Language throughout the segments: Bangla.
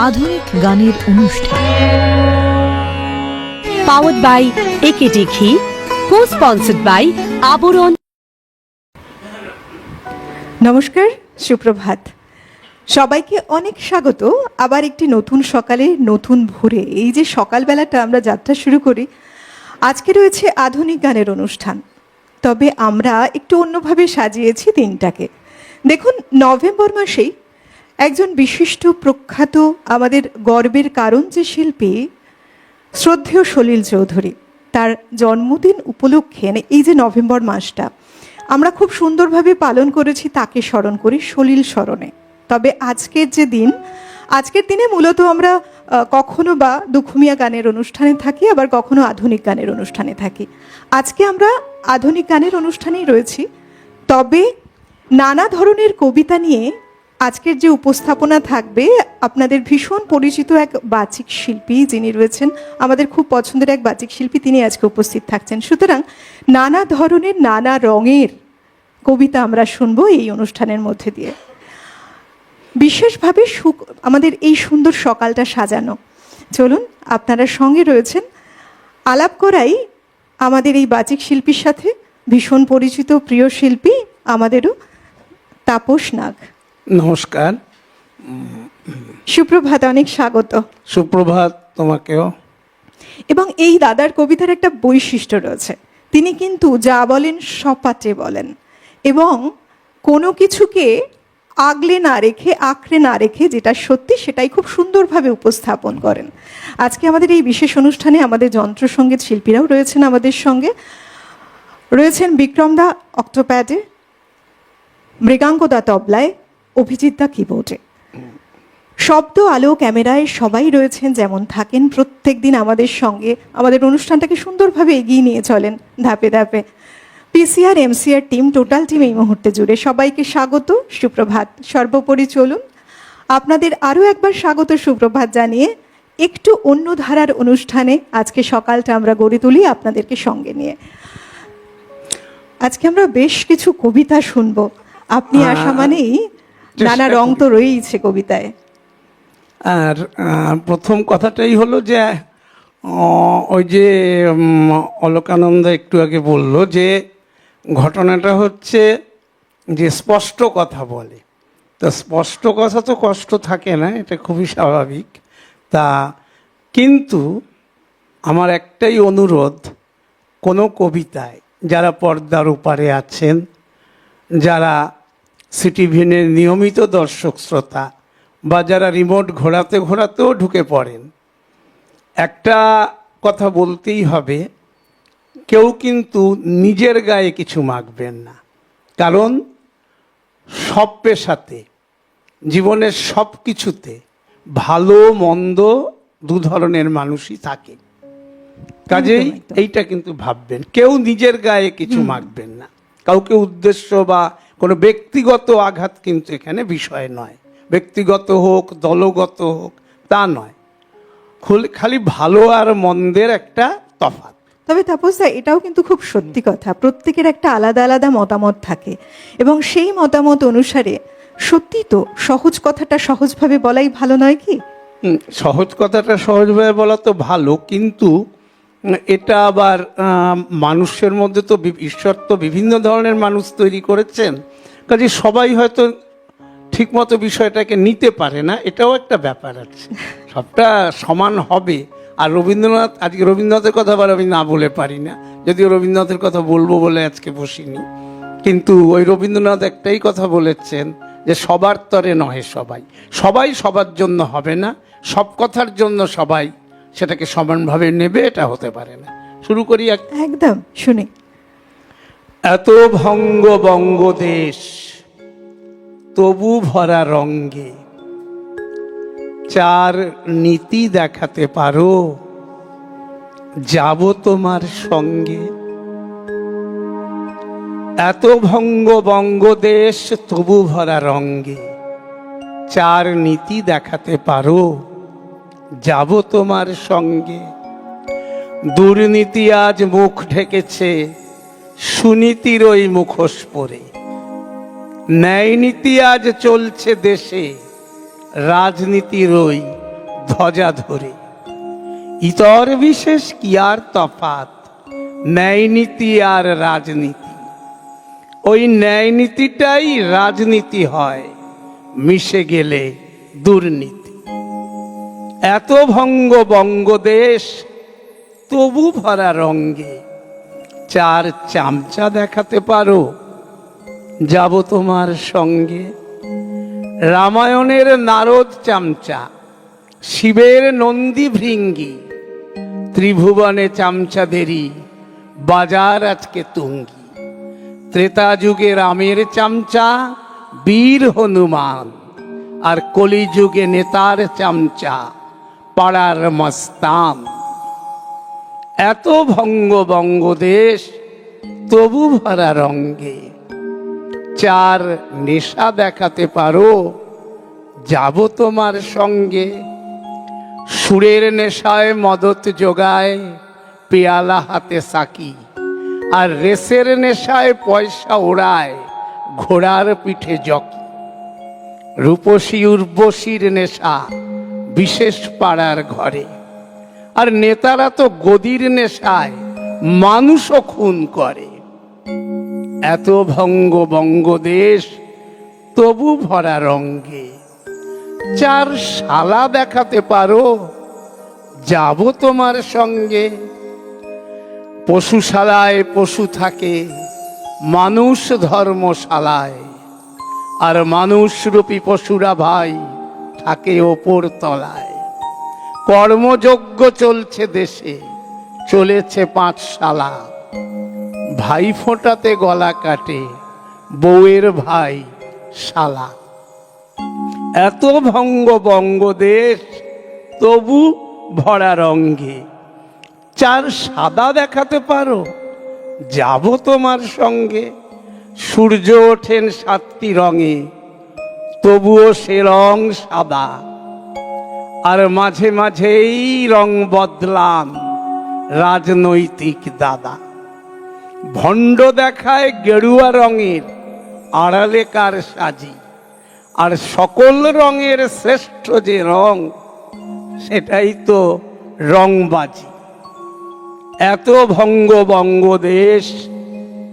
আধুনিক গানের অনুষ্ঠান। পাওয়ার্ড বাই একেডি ঘি, কো-স্পন্সর্ড বাই আবরণ। নমস্কার, সুপ্রভাত। সবাইকে অনেক স্বাগত আবার একটি নতুন সকালে, নতুন ভোরে। এই যে সকালবেলাটা আমরা যাত্রা শুরু করি, আজকে রয়েছে আধুনিক গানের অনুষ্ঠান। তবে আমরা একটু অন্যভাবে সাজিয়েছি দিনটাকে। দেখুন, নভেম্বর মাসেই একজন বিশিষ্ট প্রখ্যাত, আমাদের গর্বের কারণ যে শিল্পী শ্রদ্ধেয় সলিল চৌধুরী, তার জন্মদিন উপলক্ষে এই যে নভেম্বর মাসটা আমরা খুব সুন্দরভাবে পালন করেছি, তাকে স্মরণ করি, সলিল স্মরণে। তবে আজকের যে দিন, আজকের দিনে মূলত আমরা কখনো বা দুখুমিয়া গানের অনুষ্ঠানে থাকি, আবার কখনো আধুনিক গানের অনুষ্ঠানে থাকি। আজকে আমরা আধুনিক গানের অনুষ্ঠানেই রয়েছি। তবে নানা ধরনের কবিতা নিয়ে আজকের যে উপস্থাপনা থাকবে, আপনাদের ভীষণ পরিচিত এক বাচিক শিল্পী যিনি রয়েছেন, আমাদের খুব পছন্দের এক বাচিক শিল্পী, তিনি আজকে উপস্থিত থাকছেন। সুতরাং নানা ধরনের, নানা রঙের কবিতা আমরা শুনবো এই অনুষ্ঠানের মধ্যে দিয়ে। বিশেষভাবে আমাদের এই সুন্দর সকালটা সাজানো। চলুন, আপনারা সঙ্গে রয়েছেন, আলাপ করাই আমাদের এই বাচিক শিল্পীর সাথে, ভীষণ পরিচিত প্রিয় শিল্পী আমাদেরও, তাপস নাগ। নমস্কার, সুপ্রভাত, অনেক স্বাগত। সুপ্রভাত তোমাকেও। এবং এই দাদার কবিতার একটা বৈশিষ্ট্য রয়েছে, তিনি কিন্তু যা বলেন সপাটে বলেন, এবং কোনো কিছুকে আগলে না রেখে, আঁকড়ে না রেখে, যেটা সত্যি সেটাই খুব সুন্দরভাবে উপস্থাপন করেন। আজকে আমাদের এই বিশেষ অনুষ্ঠানে আমাদের যন্ত্রসঙ্গীত শিল্পীরাও রয়েছেন আমাদের সঙ্গে। রয়েছেন বিক্রমদা অক্টোপ্যাডে, মৃগাঙ্কদা তবলায়, অভিজিৎদা কিবোর্ডে। শব্দ, আলো, ক্যামেরায় সবাই রয়েছেন, যেমন থাকেন প্রত্যেক দিন আমাদের সঙ্গে, আমাদের অনুষ্ঠানটাকে সুন্দরভাবে এগিয়ে নিয়ে চলেন ধাপে ধাপে। PCR, MCR team, total team এই মুহূর্তে জুড়ে সবাইকে স্বাগত, সুপ্রভাত। সর্বোপরি চলুন আপনাদের আরও একবার স্বাগত, সুপ্রভাত জানিয়ে একটু অন্য ধারার অনুষ্ঠানে আজকে সকালটা আমরা গড়ে তুলি আপনাদেরকে সঙ্গে নিয়ে। আজকে আমরা বেশ কিছু কবিতা শুনবো। আপনি আসা মানেই নানা রং তো রয়েইছে কবিতায়। আর প্রথম কথাটাই হলো যে ওই যে অলোকানন্দ একটু আগে বলল যে ঘটনাটা হচ্ছে যে স্পষ্ট কথা বলে, তো স্পষ্ট কথা তো কষ্ট থাকে না, এটা খুবই স্বাভাবিক। তা কিন্তু আমার একটাই অনুরোধ, কোনো কবিতায় যারা পর্দার ওপারে আছেন, যারা সিটিভিনের নিয়মিত দর্শক শ্রোতা, বা যারা রিমোট ঘোরাতে ঘোরাতেও ঢুকে পড়েন, একটা কথা বলতেই হবে, কেউ কিন্তু নিজের গায়ে কিছু মাখবেন না। কারণ সব পেশাতে, জীবনের সব কিছুতে ভালো মন্দ দু ধরনের মানুষই থাকে। কাজেই এইটা কিন্তু ভাববেন, কেউ নিজের গায়ে কিছু মাখবেন না। কাউকে উদ্দেশ্য বা কোনো ব্যক্তিগত আঘাত কিন্তু এখানে বিষয় নয়, ব্যক্তিগত হোক, দলগত হোক, তা নয়, খালি ভালো আর মন্দের একটা তফাৎ। তবে তাপসদা, এটাও কিন্তু খুব সত্যি কথা, প্রত্যেকের একটা আলাদা আলাদা মতামত থাকে, এবং সেই মতামত অনুসারে সত্যি তো সহজ কথাটা সহজভাবে বলাই ভালো নয় কি? সহজ কথাটা সহজভাবে বলা তো ভালো, কিন্তু এটা আবার মানুষের মধ্যে তো ঈশ্বর তো বিভিন্ন ধরনের মানুষ তৈরি করেছেন, কাজে সবাই হয়তো ঠিকমতো বিষয়টাকে নিতে পারে না, এটাও একটা ব্যাপার আছে। সবটা সমান হবে। আর রবীন্দ্রনাথ, আজকে রবীন্দ্রনাথের কথা আবার আমি না বলে পারি না, যদিও রবীন্দ্রনাথের কথা বলবো বলে আজকে বসিনি, কিন্তু ওই রবীন্দ্রনাথ একটাই কথা বলেছেন যে সবার তরে নহে সবাই, সবাই সবার জন্য হবে না, সব কথার জন্য সবাই সেটাকে সমানভাবে নেবে, এটা হতে পারে না। শুরু করি একদম, শুনি। এত ভঙ্গ বঙ্গদেশ তবু ভরা রঙ্গে, চার নীতি দেখাতে পারো, যাব তোমার সঙ্গে। এত ভঙ্গ বঙ্গদেশ তবু ভরা রঙ্গে, চার নীতি দেখাতে পারো, যাব তোমার সঙ্গে। দুর্নীতি আজ মুখ ঢেকেছে সুনীতির ওই মুখোশ পরে, ন্যায় নীতি আজ চলছে দেশে রাজনীতির ওই ধ্বজা ধরে। ইতর বিশেষ কি আর তফাৎ, ন্যায় নীতি আর রাজনীতি। ওই ন্যায় নীতিটাই রাজনীতি হয়, মিশে গেলে দুর্নীতি। এত ভঙ্গ বঙ্গদেশ, তবু ভরা রঙ্গে। চার চামচা দেখাতে পারো, যাব তোমার সঙ্গে। রামায়ণের নারদ চামচা, শিবের নন্দী ভৃঙ্গি, ত্রিভুবনে চামচাদেরই বাজার আজকে তুঙ্গি। ত্রেতা যুগে রামের চামচা বীর হনুমান, আর কলিযুগে নেতার চামচা পাড়ার মস্তান। এত ভঙ্গ বঙ্গদেশ, তবু ভরা রঙ্গে। চার নেশা দেখাতে পারো, যাব তোমার সঙ্গে। সুরের নেশায় মদত যোগায়, পেয়ালা হাতে সাকি। আর রেসের নেশায় পয়সা ওড়ায়, ঘোড়ার পিঠে জকি। রূপসী উর্বশীর নেশা বিশেষ পাড়ার ঘরে। আর নেতারা তো গদির নেশায় মানুষও খুন করে। এত ভঙ্গ বঙ্গদেশ, তবু ভরা রঙ্গে। চার শালা দেখাতে পারো, যাব তোমার সঙ্গে। পশুশালায় পশু থাকে, মানুষ ধর্মশালায়। আর মানুষরূপী পশুরা ভাই থাকে ওপর তলায়। কর্মযজ্ঞ চলছে দেশে, চলেছে পাঠশালা। ভাই ফোঁটাতে গলা কাটে, বউয়ের ভাই শালা। এত ভঙ্গ বঙ্গদেশ, তবু ভরা রঙ্গে। চার সাদা দেখাতে পারো, যাব তোমার সঙ্গে। সূর্য ওঠেন সাতটি রঙে, তবুও সে রং সাদা। আর মাঝে মাঝেই রং বদলান রাজনৈতিক দাদা। ভণ্ড দেখায় গেরুয়া রঙের, আড়ালে কার সাজি। আর সকল রঙের শ্রেষ্ঠ যে রং, সেটাই তো রংবাজি। এত ভঙ্গ বঙ্গদেশ,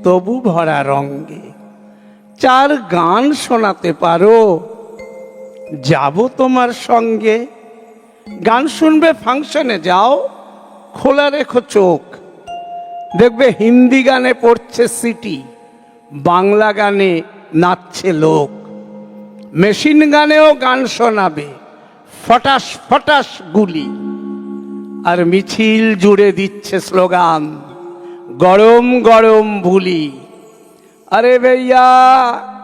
তবু ভরা রঙ্গে। চার গান শোনাতে পারো, যাব তোমার সঙ্গে। গান শুনবে ফাংশনে যাও, খোলা রেখো চোখ। দেখবে হিন্দি গানে পড়ছে সিটি, বাংলা গানে নাচছে লোক। মেশিন গানেও গান শোনাবে, ফটাস ফটাস গুলি। আর মিছিল জুড়ে দিচ্ছে স্লোগান, গরম গরম বুলি। अरे भैया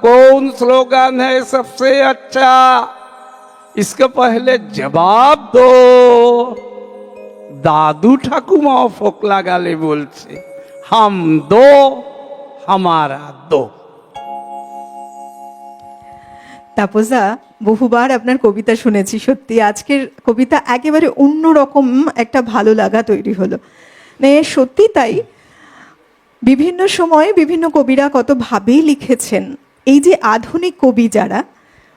कौन स्लोगन है सबसे अच्छा, इसका पहले जवाब दो। दादू ठाकुमाओ फोकला गाले बोलছে, हम दो हमारा दो। তাপসদা, বহুবার আপনার কবিতা শুনেছি, সত্যি আজকের কবিতা একেবারে অন্যরকম একটা ভালো লাগা তৈরি হলো। মানে সত্যি তাই, বিভিন্ন সময়ে বিভিন্ন কবিরা কত ভাবেই লিখেছেন। এই যে আধুনিক কবি যারা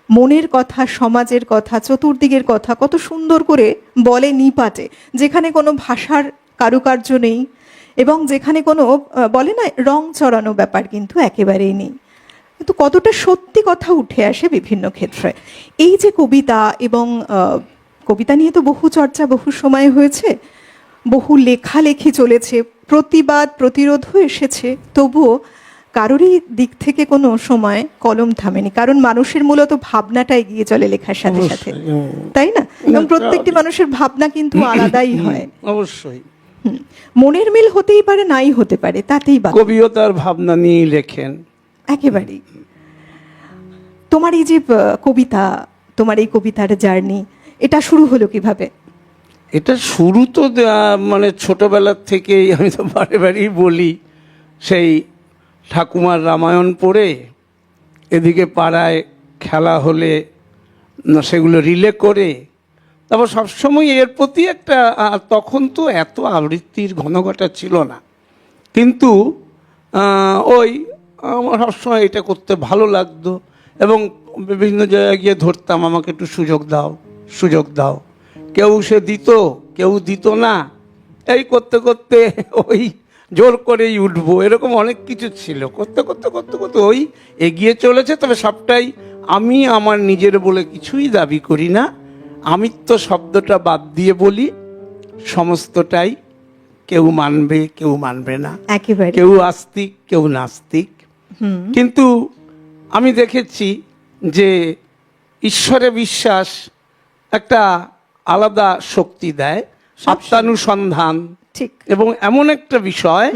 মনের কথা, সমাজের কথা, চতুর্দিকের কথা কত সুন্দর করে বলে নিপাটে, যেখানে কোনো ভাষার কারুকার্য নেই এবং যেখানে কোনো বলে না রং চড়ানো ব্যাপার কিন্তু একেবারেই নেই, কিন্তু কতটা সত্যি কথা উঠে আসে বিভিন্ন ক্ষেত্রে। এই যে কবিতা এবং কবিতা নিয়ে তো বহু চর্চা বহু সময় হয়েছে, বহু লেখালেখি চলেছে, প্রতিবাদ প্রতিরোধও এসেছে, তবুও কারোরই দিক থেকে কোনো সময় কলম থামেনি, কারণ মানুষের মূলত ভাবনাটা এগিয়ে চলে লেখার সাথে সাথে, তাই না? এবং প্রত্যেকটি মানুষের ভাবনা কিন্তু আলাদাই হয়। অবশ্যই মনের মিল হতেই পারে, নাই হতে পারে, তাতেই বা কবিও তার ভাবনা নিয়ে লেখেন একেবারেই। তোমার এই যে কবিতা, তোমার এই কবিতার জার্নি, এটা শুরু হলো কিভাবে? এটা শুরু তো মানে ছোটবেলার থেকেই, আমি তো বারে বারেই বলি, সেই ঠাকুমার রামায়ণ পড়ে এদিকে পাড়ায় খেলা হলে সেগুলো রিলে করে, তারপর সবসময় এর প্রতি একটা, তখন তো এত আবৃত্তির ঘনঘটা ছিল না, কিন্তু ওই আমার সবসময় এটা করতে ভালো লাগতো এবং বিভিন্ন জায়গায় গিয়ে ধরতাম, আমাকে একটু সুযোগ দাও সুযোগ দাও। কেউ সে দিত, কেউ দিত না, এই করতে করতে ওই জোর করেই উঠবো, এরকম অনেক কিছু ছিল। করতে করতে করতে করতে ওই এগিয়ে চলেছে। তবে সবটাই আমি আমার নিজের বলে কিছুই দাবি করি না। আমিত্ব শব্দটা বাদ দিয়ে বলি, সমস্তটাই কেউ মানবে, কেউ মানবে না, একেবারে কেউ আস্তিক, কেউ নাস্তিক। কিন্তু আমি দেখেছি যে ঈশ্বরে বিশ্বাস একটা আলাদা শক্তি দেয়, আত্মানুসন্ধান, ঠিক। এবং এমন একটা বিষয়,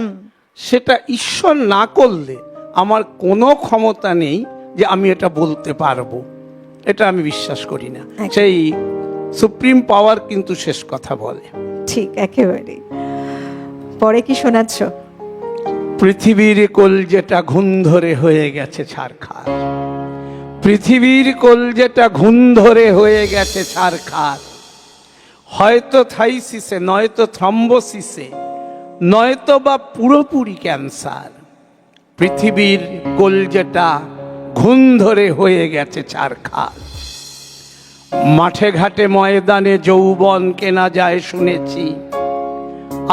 সেটা ঈশ্বর না করলে আমার কোনো ক্ষমতা নেই যে আমি এটা বলতে পারবো, এটা আমি বিশ্বাস করি না। সেই সুপ্রিম পাওয়ার কিন্তু শেষ কথা বলে। ঠিক, একেবারে। পরে কি শোনাচ্ছ? পৃথিবীর কলজেটা ঘুণ ধরে হয়ে গেছে ছারখার, পৃথিবীর কলজেটা ঘুণ ধরে হয়ে গেছে ছারখার, হয়তো থাইসিসে, নয়তো থ্রম্বোসিসে, নয়তো বা পুরোপুরি ক্যান্সার। পৃথিবীর কলজেটা ঘুণ ধরে হয়ে গেছে ছারখার। মাঠে ঘাটে ময়দানে যৌবন কেনা যায় শুনেছি,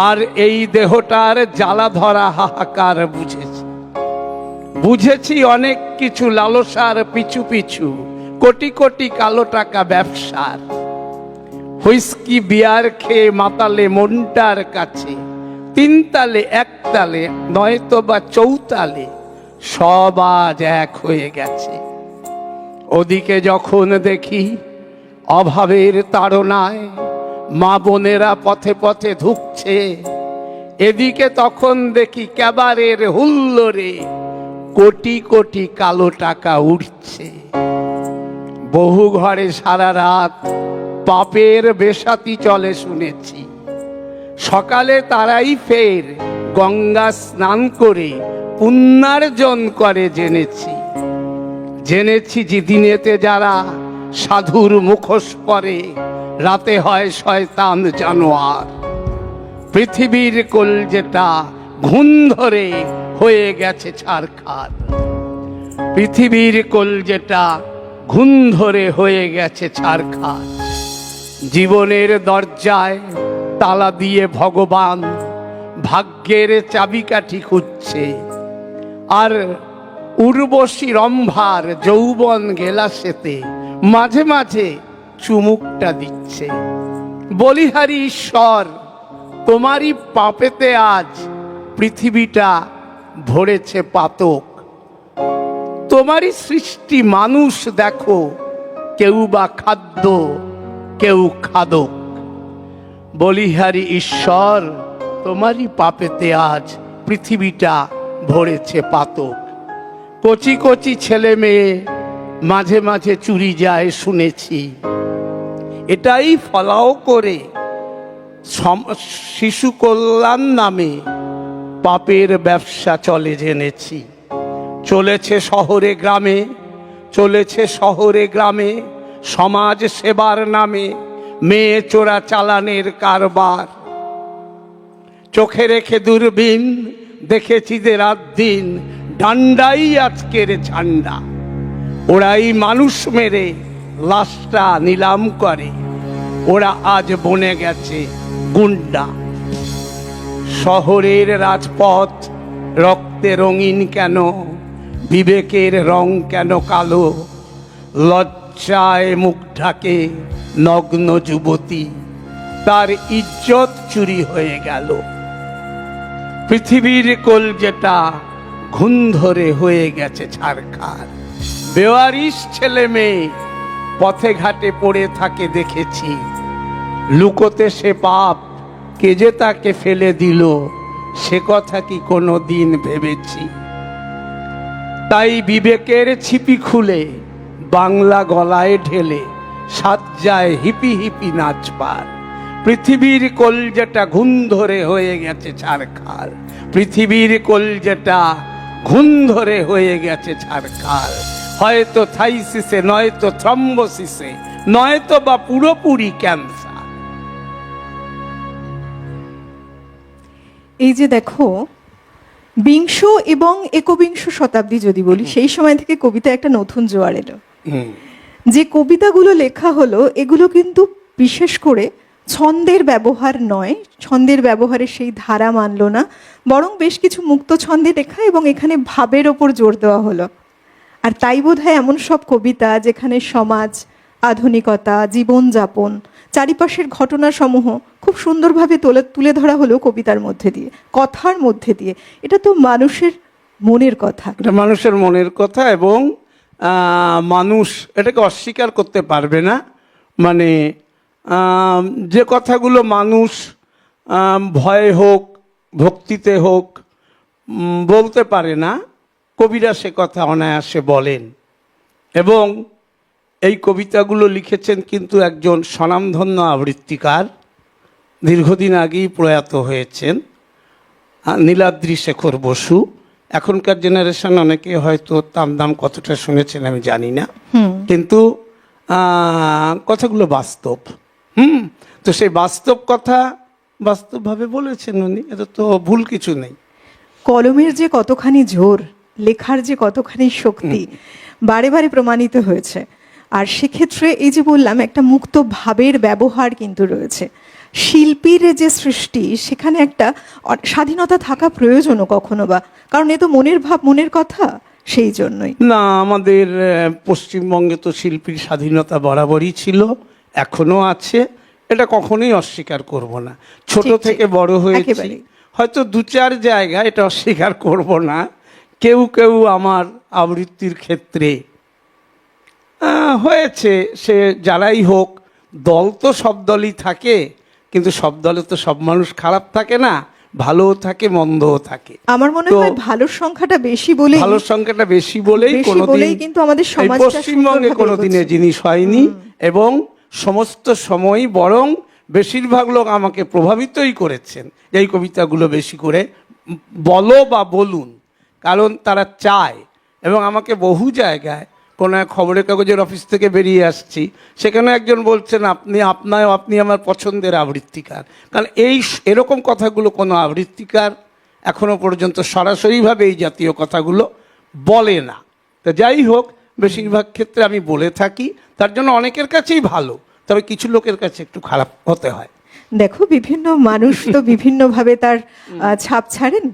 আর এই দেহটার জ্বালা ধরা হাহাকার বুঝেছি। বুঝেছি অনেক কিছু লালসার পিছু পিছু, কোটি কোটি কালো টাকা ব্যবসার। হুইস্কি বিয়ার খেয়ে মাতালে মনটার কাছে, তিন তালে এক তালে নয়তো বা চৌতালে, সব আজ এক হয়ে গেছে। ওদিকে যখন দেখি অভাবের তাড়নায় মা বোনেরা পথে পথে ধুকছে, এদিকে তখন দেখি ক্যাবারের হুল্লোড়ে কোটি কোটি কালো টাকা উঠছে। বহু ঘরে সারা রাত পাপের বেশাতি চলে শুনেছি, সকালে তারাই ফের গঙ্গা স্নান করে পুণ্যার্জন করে জেনেছি। জেনেছি যে দিনেতে যারা সাধুর মুখোশ পরে, রাতে হয় শয়তান জানোয়ার। পৃথিবীর কলজেটা ঘুণ ধরে হয়ে গেছে ছারখার, পৃথিবীর কলজেটা ঘুণ ধরে হয়ে গেছে ছারখার। জীবনের দরজায় তালা দিয়ে ভগবান ভাগ্যের চাবিকাঠি খুঁজছে, আর উর্বশী রম্ভার যৌবন গেলাসেতে মাঝে মাঝে চুমুকটা দিচ্ছে। বলিহারি ঈশ্বর, তোমারই পাপেতে আজ পৃথিবীটা ভরেছে পাতক। তোমারই সৃষ্টি মানুষ দেখো, কেউ বা খাদ্য, কেউ খাদক। বলিহারি ঈশ্বর, তোমারই পাপেতে আজ পৃথিবীটা ভরেছে পাতক। কচি কচি ছেলে মেয়ে মাঝে মাঝে চুরি যায় শুনেছি, এটাই ফলাও করে শিশু কল্যাণ নামে পাপের ব্যবসা চলে জেনেছি। চলেছে শহরে গ্রামে, চলেছে শহরে গ্রামে সমাজ সেবার নামে মেয়ে চোরা চালানের কারবার। চোখে রেখে দূরবীন দেখেছি যে রাত দিন ডান্ডাই আজকের ঝান্ডা। ওরাই মানুষ মেরে লাশটা নিলাম করে, ওরা আজ বনে গেছে গুন্ডা। শহরের রাজপথ রক্তে রঙিন কেন, বিবেকের রং কেন কালো? লজ্জায় মুখ ঢাকে নগ্ন যুবতী, তার ইজ্জত চুরি হয়ে গেল। পৃথিবীর কলজেটা ঘুণ ধরে হয়ে গেছে ছারখার। বেওয়ারিশ ছেলে মেয়ে পথে ঘাটে পড়ে থাকে দেখেছি, লুকোতে সে পাপ কে যে তাকে ফেলে দিল, সে কথা কি কোনো দিন ভেবেছি? তাই বিবেকের ছিপি খুলে বাংলা গলায় ঢেলে সাজ্জায় হিপি হিপি নাচবার। পৃথিবীর কলজেটা ঘুণ ধরে হয়ে গেছে ছারখার, পৃথিবীর কলজেটা ঘুণ ধরে হয়ে গেছে ছারখার। হয়তো থাইসিসে, নয়তো থ্রম্বোসিসে, নয়তো বা পুরোপুরি ক্যান্সার। এই যে দেখো, বিংশ এবং একবিংশ শতাব্দী যদি বলি, সেই সময় থেকে কবিতা একটা নতুন জোয়ার এলো। যে কবিতাগুলো লেখা হলো এগুলো কিন্তু বিশেষ করে ছন্দের ব্যবহার নয়, ছন্দের ব্যবহারে সেই ধারা মানল না, বরং বেশ কিছু মুক্ত ছন্দে লেখা এবং এখানে ভাবের ওপর জোর দেওয়া হলো। আর তাই বোধহয় এমন সব কবিতা যেখানে সমাজ, আধুনিকতা, জীবনযাপন, চারিপাশের ঘটনাসমূহ খুব সুন্দরভাবে তুলে ধরা হলো কবিতার মধ্যে দিয়ে, কথার মধ্যে দিয়ে। এটা তো মানুষের মনের কথা, এটা মানুষের মনের কথা, এবং মানুষ এটাকে অস্বীকার করতে পারবে না। মানে যে কথাগুলো মানুষ ভয়ে হোক, ভক্তিতে হোক বলতে পারে না, কবিরা সে কথা অনায়াসে বলেন। এবং এই কবিতাগুলো লিখেছেন কিন্তু একজন স্বনামধন্য আবৃত্তিকার, দীর্ঘদিন আগেই প্রয়াত হয়েছেন, নীলাদ্রি শেখর বসু। এখনকার জেনারেশন অনেকে হয়তো তার নাম কতটা শুনেছেন আমি জানি না, কিন্তু কথাগুলো বাস্তব। তো সেই বাস্তব কথা বাস্তবভাবে বলেছেন উনি, এটা তো ভুল কিছু নেই। কলমের যে কতখানি জোর, লেখার যে কতখানি শক্তি বারে বারে প্রমাণিত হয়েছে। আর সেক্ষেত্রে এই যে বললাম, একটা মুক্ত ভাবের ব্যবহার কিন্তু রয়েছে। শিল্পীর যে সৃষ্টি, সেখানে একটা স্বাধীনতা থাকা প্রয়োজনও কখনো বা, কারণ এ তো মনের ভাব, মনের কথা, সেই জন্যই। না, আমাদের পশ্চিমবঙ্গে তো শিল্পীর স্বাধীনতা বরাবরই ছিল, এখনো আছে, এটা কখনোই অস্বীকার করব না। ছোট থেকে বড় হয়েছি, হয়তো দু চার জায়গা এটা অস্বীকার করব না। কেউ কেউ আমার আবৃত্তির ক্ষেত্রে হয়েছে, সে যারাই হোক, দল তো সব দলই থাকে, কিন্তু সব দলে তো সব মানুষ খারাপ থাকে না, ভালোও থাকে, মন্দও থাকে। আমার মনে হয় ভালোর সংখ্যাটা বেশি বলে, ভালোর সংখ্যাটা বেশি বলেই কোনোদিন কিন্তু আমাদের সমাজটা পশ্চিমবঙ্গে কোনোদিনে জিনিস হয়নি। এবং সমস্ত সময় বরং বেশিরভাগ লোক আমাকে প্রভাবিতই করেছেন এই কবিতাগুলো বেশি করে বলো বা বলুন, কারণ তারা চায়। এবং আমাকে বহু জায়গায়, কোনো এক খবরের কাগজের অফিস থেকে বেরিয়ে আসছি, সেখানে একজন বলছেন আপনি আমার পছন্দের আবৃত্তিকার। কারণ এরকম কথাগুলো কোনো আবৃত্তিকার এখনো পর্যন্ত সরাসরিভাবে এই জাতীয় কথাগুলো বলে না। তো যাই হোক, বেশিরভাগ ক্ষেত্রে আমি বলে থাকি, তার জন্য অনেকের কাছেই ভালো, তবে কিছু লোকের কাছে একটু খারাপ হতে হয়। দেখো, বিভিন্ন মানুষ তো বিভিন্নভাবে তার ছাপ ছাড়েন,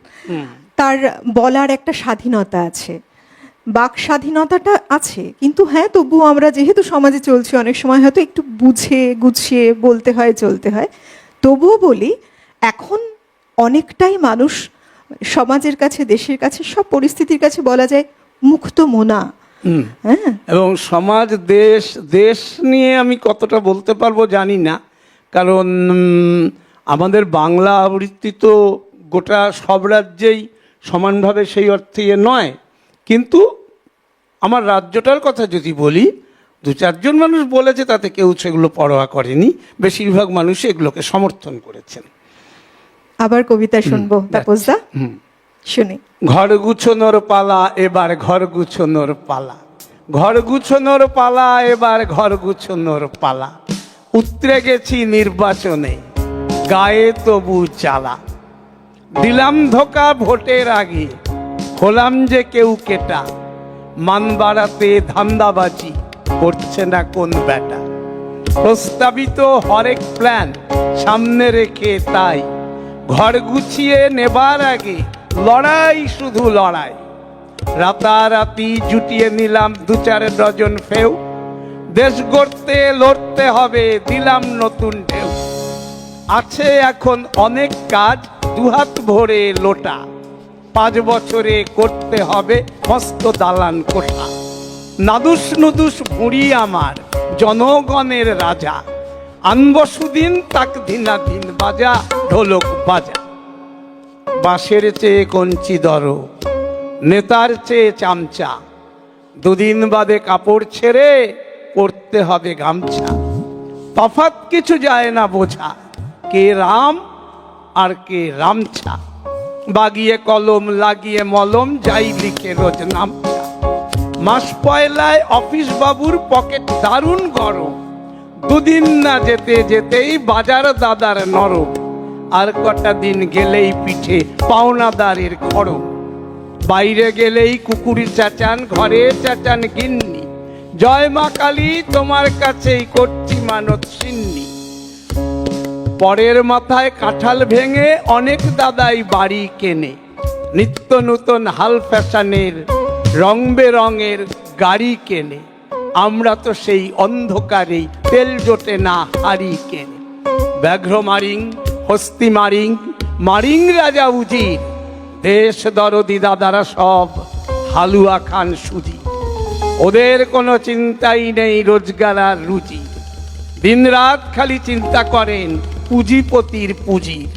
তার বলার একটা স্বাধীনতা আছে, বাক স্বাধীনতাটা আছে, কিন্তু হ্যাঁ, তবুও আমরা যেহেতু সমাজে চলছি, অনেক সময় হয়তো একটু বুঝে গুছিয়ে বলতে হয়, চলতে হয়। তবুও বলি, এখন অনেকটাই মানুষ সমাজের কাছে, দেশের কাছে, সব পরিস্থিতির কাছে বলা যায় মুক্ত মনা। হ্যাঁ, এবং সমাজ, দেশ নিয়ে আমি কতটা বলতে পারবো জানি না, কারণ আমাদের বাংলা আবৃত্তি তো গোটা সব রাজ্যেই সমানভাবে সেই অর্থে নয়। কিন্তু আমার রাজ্যটার কথা যদি বলি, দু চারজন মানুষ বলেছে, তাতে কেউ সেগুলো পরোয়া করেনি, বেশিরভাগ মানুষ এগুলোকে সমর্থন করেছেন। আবার কবিতা শুনবো তাপসদা, শুনি। ঘর গুছোনোর পালা, এবার ঘর গুছোনোর পালা, ঘর গুছোনোর পালা, এবার ঘর গুছোনোর পালা। উতরে গেছি নির্বাচনে, গায়ে তবু চালা। দিলাম ধোকা ভোটের আগে, হলাম যে কেউ কেটা। মান বাড়াতে ধান্দাবাজি করছে না কোন বেটা। প্রস্তাবিত হরেক প্ল্যান সামনে রেখে তাই ঘর গুছিয়ে নেবার আগে লড়াই, শুধু লড়াই। রাতারাতি জুটিয়ে নিলাম দু চার ডজন ফেউ। দেশ গড়তে লড়তে হবে, দিলাম নতুন ঢেউ। আছে এখন অনেক কাজ, দুহাত ভরে লোটা। 5 বছরে করতে হবে মস্ত দালান কোঠা। নাদুস নুদুস বুড়ি আমার জনগণের রাজা। আনব সুদিন তাক দিনাদিন বাজা, ঢোলক বাজা। বাঁশের চেয়ে কঞ্চি দর, নেতার চেয়ে চামচা। দুদিন বাদে কাপড় ছেড়ে পরতে হবে গামছা। তফাৎ কিছু যায় না বোঝা, কে রাম আর কে রামছা। বাগিয়ে কলম লাগিয়ে মলম, যাই লিখে রোজ নামছা। মাস পয়লায় অফিস বাবুর পকেট দারুণ গরম। দুদিন না যেতে যেতেই বাজার দাদার নরম। আর কটা দিন গেলেই পিঠে পাওনাদারের খড়ম। বাইরে গেলেই কুকুর চাচান, ঘরে চাচান গিন্নি। জয় মা কালী, তোমার কাছেই করছি মানত সিন্নি। পরের মাথায় কাঁঠাল ভেঙে অনেক দাদাই বাড়ি কেনে, নিত্য নূতন হাল ফ্যাশনের রং বেরঙের গাড়ি কেনে, আমরা তো সেই অন্ধকারেই তেল জোটে না হাড়ি কেনে। ব্যাঘ্র মারিং, হস্তি মারিং, মারিং রাজা উজির, দেশ দরদি দাদারা সব হালুয়া খান সুজি। ওদের কোনো চিন্তাই নেই রোজগার আর রুচি, দিনরাত খালি চিন্তা করেন পুঁজিপতির পুঁজির।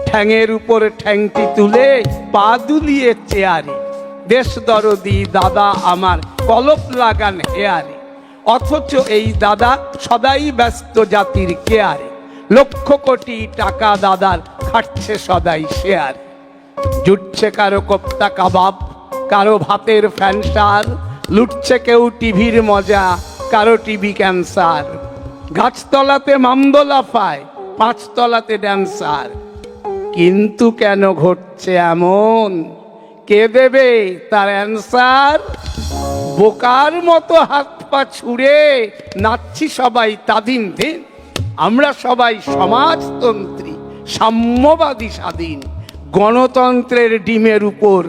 ঠ্যাঙের উপর ঠ্যাংটি তুলে পা দুলিয়ে চেয়ারে, দেশ দরদি দাদা আমার কলপ লাগান হেয়ারে। অথচ এই দাদা সদাই ব্যস্ত জাতির কেয়ারে, লক্ষ কোটি টাকা দাদার খাটছে সদাই শেয়ারে। জুটছে কারো কোপ্তা কাবাব, কারো ভাতের ফ্যানসার, লুটছে কেউ টিভির মজা, কারো টিভি ক্যান্সার। গাছতলাতে মামদো লাফায়, পাঁচতলাতে ড্যান্সার। কিন্তু কেন ঘটছে এমন, কে দেবে তার অ্যান্সার? বোকার মতো হাত পা ছুড়ে নাচছি সবাই তাদিন দিন, আমরা সবাই সমাজতন্ত্রী, সাম্যবাদী স্বাধীন। গণতন্ত্রের ডিমের উপর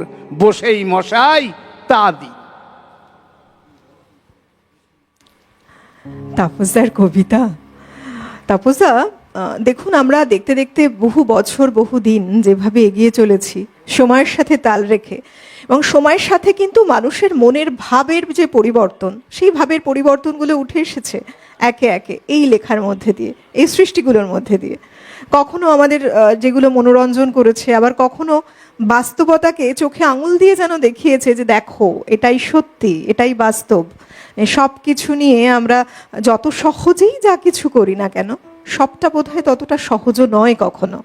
বসেই মশাই তা দি। তাপসদার কবিতা। তাপসদা, দেখুন আমরা দেখতে দেখতে বহু বছর বহু দিন যেভাবে এগিয়ে চলেছি সময়ের সাথে তাল রেখে, এবং সময়ের সাথে কিন্তু মানুষের মনের ভাবের যে পরিবর্তন, সেই ভাবের পরিবর্তনগুলো উঠে এসেছে একে একে এই লেখার মধ্যে দিয়ে, এই সৃষ্টিগুলোর মধ্যে দিয়ে। কখনো আমাদের যেগুলো মনোরঞ্জন করেছে, আবার কখনো বাস্তবতাকে চোখে আঙুল দিয়ে যেন দেখিয়েছে যে দেখো এটাই সত্যি, এটাই বাস্তব। সব কিছু নিয়ে আমরা যত সহজেই যা কিছু করি না কেন, সবটা বোধহয় ততটা সহজও নয় কখনো।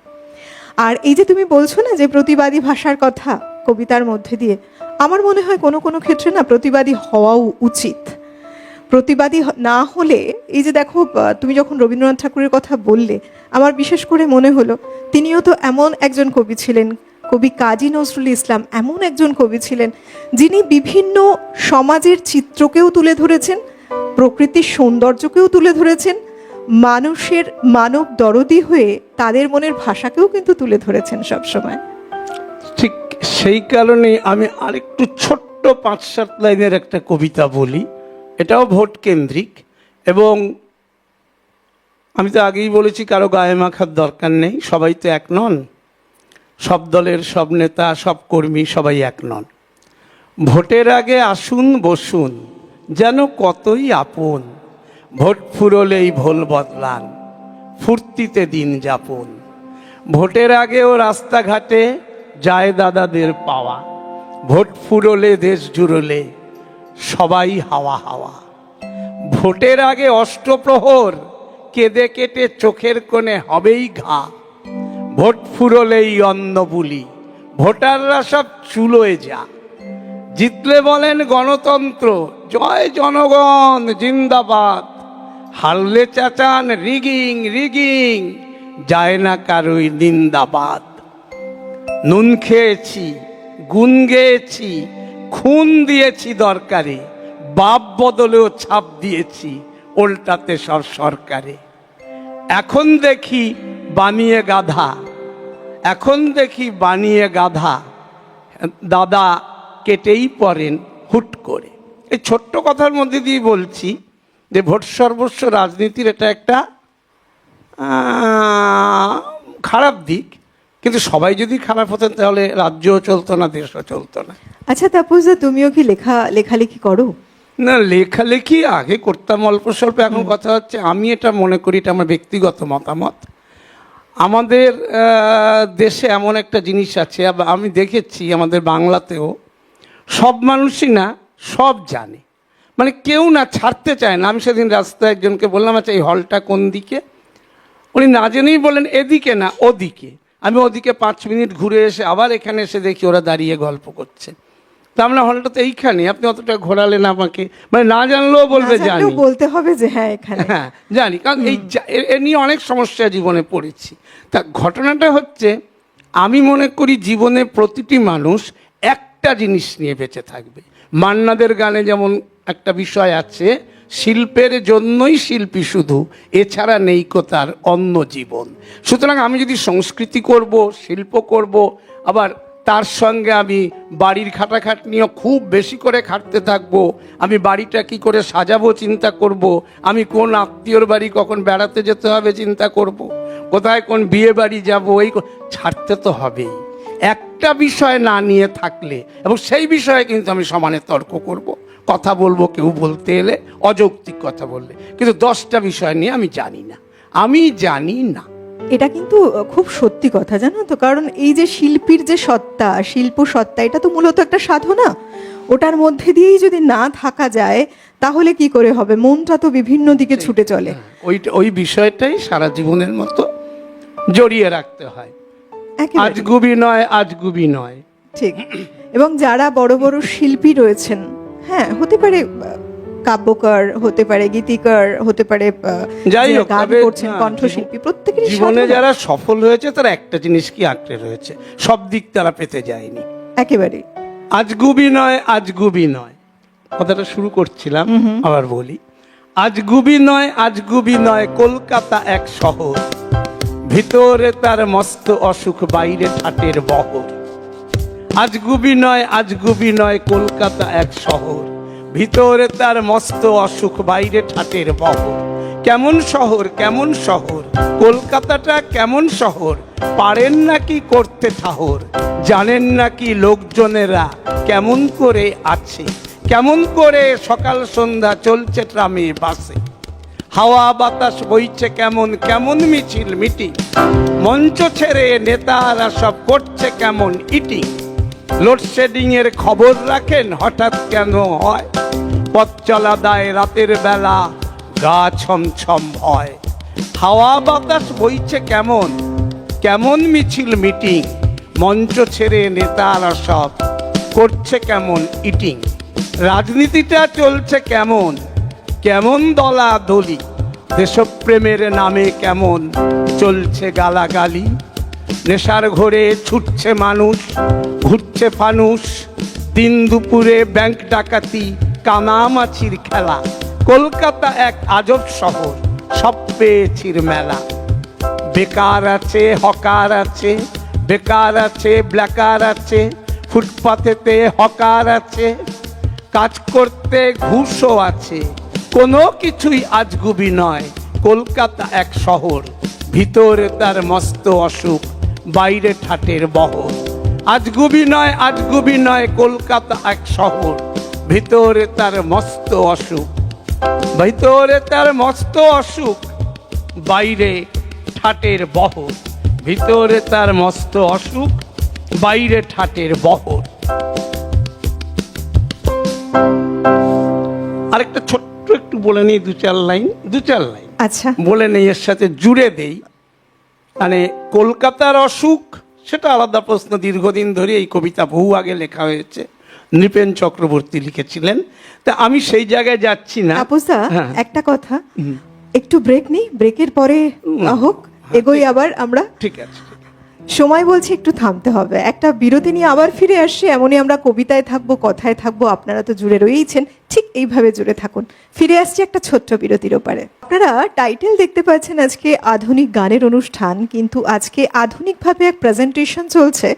আর এই যে তুমি বলছো না যে প্রতিবাদী ভাষার কথা কবিতার মধ্যে দিয়ে, আমার মনে হয় কোনো কোনো ক্ষেত্রে না প্রতিবাদী হওয়াও উচিত। প্রতিবাদী না হলে, এই যে দেখো তুমি যখন রবীন্দ্রনাথ ঠাকুরের কথা বললে, আমার বিশেষ করে মনে হলো তিনিও তো এমন একজন কবি ছিলেন, কবি কাজী নজরুল ইসলাম এমন একজন কবি ছিলেন যিনি বিভিন্ন সমাজের চিত্রকেও তুলে ধরেছেন, প্রকৃতির সৌন্দর্যকেও তুলে ধরেছেন, মানুষের মানব দরদি হয়ে তাদের মনের ভাষাকেও কিন্তু তুলে ধরেছেন সবসময়। ঠিক সেই কারণে আমি আরেকটু ছোট্ট 5-7 লাইনের একটা কবিতা বলি, এটাও ভোট কেন্দ্রিক। এবং আমি তো আগেই বলেছি কারো গায়ে মাখার দরকার নেই, সবাই তো এক নন, সব দলের সব নেতা সব কর্মী সবাই এক নন। ভোটের আগে আসুন বসুন যেন কতই আপন, ভোট ফুরলেই ভোল বদলান ফুর্তিতে দিন যাপন। ভোটের আগেও রাস্তাঘাটে যায় দাদাদের পাওয়া, ভোট ফুরলে দেশ জুড়লে সবাই হাওয়া হাওয়া। ভোটের আগে অষ্টপ্রহর কেঁদে কেটে চোখের কোণে হবেই ঘা, ভোট ফুরলেই অন্ন বুলি ভোটাররা সব চুলোয় যা। জিতলে বলেন গণতন্ত্র জয় জনগণ জিন্দাবাদ, হারলে চাচান রিগিং রিগিং যায় না কারোই নিন্দাবাদ। নুন খেয়েছি গুণ গেয়েছি খুন দিয়েছি দরকারে, বাপ বদলেও ছাপ দিয়েছি উল্টাতে সব সরকারে। এখন দেখি বানিয়ে গাধা, এখন দেখি বানিয়ে গাধা, দাদা কেটেই পড়েন হুট করে। এই ছোট্ট কথার মধ্যে দিয়ে বলছি যে ভোট সর্বস্ব রাজনীতির এটা একটা খারাপ দিক, কিন্তু সবাই যদি খারাপ হতেন তাহলে রাজ্যও চলতো না, দেশও চলতো না। আচ্ছা তাপসদা, তুমিও কি লেখালেখি করো? না, লেখালেখি আগে করতাম অল্প স্বল্প, এখন কথা হচ্ছে আমি এটা মনে করি, এটা আমার ব্যক্তিগত মতামত, আমাদের দেশে এমন একটা জিনিস আছে, আমি দেখেছি আমাদের বাংলাতেও সব মানুষই না সব জানে, মানে কেউ না ছাড়তে চায় না। আমি সেদিন রাস্তায় একজনকে বললাম আচ্ছা এই হলটা কোন দিকে, উনি না জেনেই বলেন এদিকে না ওদিকে। আমি ওদিকে 5 মিনিট ঘুরে এসে আবার এখানে এসে দেখি ওরা দাঁড়িয়ে গল্প করছে। তা আমরা হলটা তো এইখানে, আপনি অতটা ঘোরালেন আমাকে, মানে না জানলেও বলবে জানি, বলতে হবে যে হ্যাঁ এখানে, হ্যাঁ জানি, কারণ এ নিয়ে অনেক সমস্যা জীবনে পড়েছি। তা ঘটনাটা হচ্ছে আমি মনে করি জীবনে প্রতিটি মানুষ একটা জিনিস নিয়ে বেঁচে থাকবে। মান্নাদের গানে যেমন একটা বিষয় আছে শিল্পের জন্যই শিল্পী শুধু, এছাড়া নেই কো তার অন্য জীবন। সুতরাং আমি যদি সংস্কৃতি করব, শিল্প করব, আবার তার সঙ্গে আমি বাড়ির খাটাখাটনিও খুব বেশি করে খাটতে থাকবো, আমি বাড়িটা কি করে সাজাবো চিন্তা করব, আমি কোন আত্মীয়র বাড়ি কখন বেড়াতে যেতে হবে চিন্তা করব, কোথায় কোন বিয়ে বাড়ি যাবো, ছাড়তে তো হবেই। একটা বিষয় না নিয়ে থাকলে, এবং সেই বিষয়ে কিন্তু আমি সমানে তর্ক করব, কথা বলবো, কেউ বলতে এলে অযৌক্তিক কথা বললে, কিন্তু 10টা বিষয় নিয়ে আমি জানি না। এটা কিন্তু খুব সত্যি কথা, জানো তো। কারণ এই যে শিল্পীর যে সত্তা, শিল্প সত্তা, এটা তো মূলত একটা সাধনা। ওটার মধ্যে দিয়েই যদি না থাকা যায় তাহলে কি করে হবে? মনটা তো বিভিন্ন দিকে ছুটে চলে। ওই বিষয়টাই সারা জীবনের মতো জড়িয়ে রাখতে হয়। আজগুবি নয়। ঠিক। এবং যারা বড় বড় শিল্পী রয়েছেন, হ্যাঁ, হতে পারে কাব্যকার, হতে পারে গীতিকার, হতে পারে যাই হোক, গান করছেন, কণ্ঠশিল্পী, প্রত্যেকেরই জীবনে যারা সফল হয়েছে তারা একটা জিনিস কি আঁকড়ে রয়েছে, সব দিক তারা পেতে যায়নি একেবারে। আজগুবি নয় কথাটা শুরু করছিলাম, আবার বলি। আজগুবি নয় কলকাতা এক শহর, ভিতরে তার মস্ত অসুখ, বাইরে ঠাটের বহর। আজগুবি নয় কলকাতা এক শহর, ভিতরে তার মস্ত অসুখ, বাইরে ঠাটের বহর। কেমন শহর কলকাতাটা, কেমন শহর, পারেন নাকি করতে ঠাহর, জানেন নাকি লোকজনেরা কেমন করে আছে, কেমন করে সকাল সন্ধ্যা চলছে ট্রামে বাসে, হাওয়া বাতাস বইছে কেমন মিছিল মিটিং, মঞ্চ ছেড়ে নেতারা সব করছে কেমন ইটিং, লোডশেডিং এর খবর রাখেন হঠাৎ কেন হয়, পথ চলা দায় রাতের বেলা গা ছমছম হয়, হাওয়া বাতাস বইছে কেমন মিছিল মিটিং, মঞ্চ ছেড়ে নেতারা সব করছে কেমন ইটিং, রাজনীতিটা চলছে কেমন দলাদলি, দেশপ্রেমের নামে কেমন চলছে গালাগালি, নেশার ঘোরে ছুটছে মানুষ, ঘুরছে ফানুস, দিন দুপুরে ব্যাংক ডাকাতি, কানামাছির খেলা, কলকাতা এক আজব শহর, সব পেয়েছির মেলা, বেকার আছে হকার আছে, বেকার আছে ব্ল্যাকার আছে, ফুটপাথেতে হকার আছে, কাজ করতে ঘুষও আছে, কোনো কিছুই আজগুবি নয় কলকাতা এক শহর, ভিতরে তার মস্ত অসুখ, বাইরে ঠাটের বহর। আজগুবি নয় কলকাতা এক শহর, ভিতরে তার মস্ত অসুখ, বাইরে ঠাটের বহর, ভিতরে তার মস্ত অসুখ, বাইরে ঠাটের বহর। আরেকটা ছোট্ট একটু বলে নিই, দু চার লাইন। আচ্ছা, বলে নেই, এর সাথে জুড়ে দেই। মানে কলকাতার অসুখ সেটা আলাদা প্রশ্ন, দীর্ঘদিন ধরে এই কবিতা বহু আগে লেখা হয়েছে, নৃপেন চক্রবর্তী লিখেছিলেন। তা আমি সেই জায়গায় যাচ্ছি না। তাপসদা, একটা কথা, একটু ব্রেক নিই, ব্রেকের পরে হোক, এগোই আবার আমরা। ঠিক আছে, সময় বলছি একটু থামতে হবে, একটা বিরতি নিয়ে আবার ফিরে আসছি। এমনই আমরা কবিতায় থাকবো, কথায় থাকবো, আপনারা তো জুড়ে রয়েইছেন, ঠিক এইভাবে জুড়ে থাকুন। ফিরে আসছি একটা ছোট্ট বিরতির ওপারে। আপনারা টাইটেল দেখতে পাচ্ছেন আজকে আধুনিক গানের অনুষ্ঠান, কিন্তু আজকে আধুনিকভাবে এক প্রেজেন্টেশন চলছে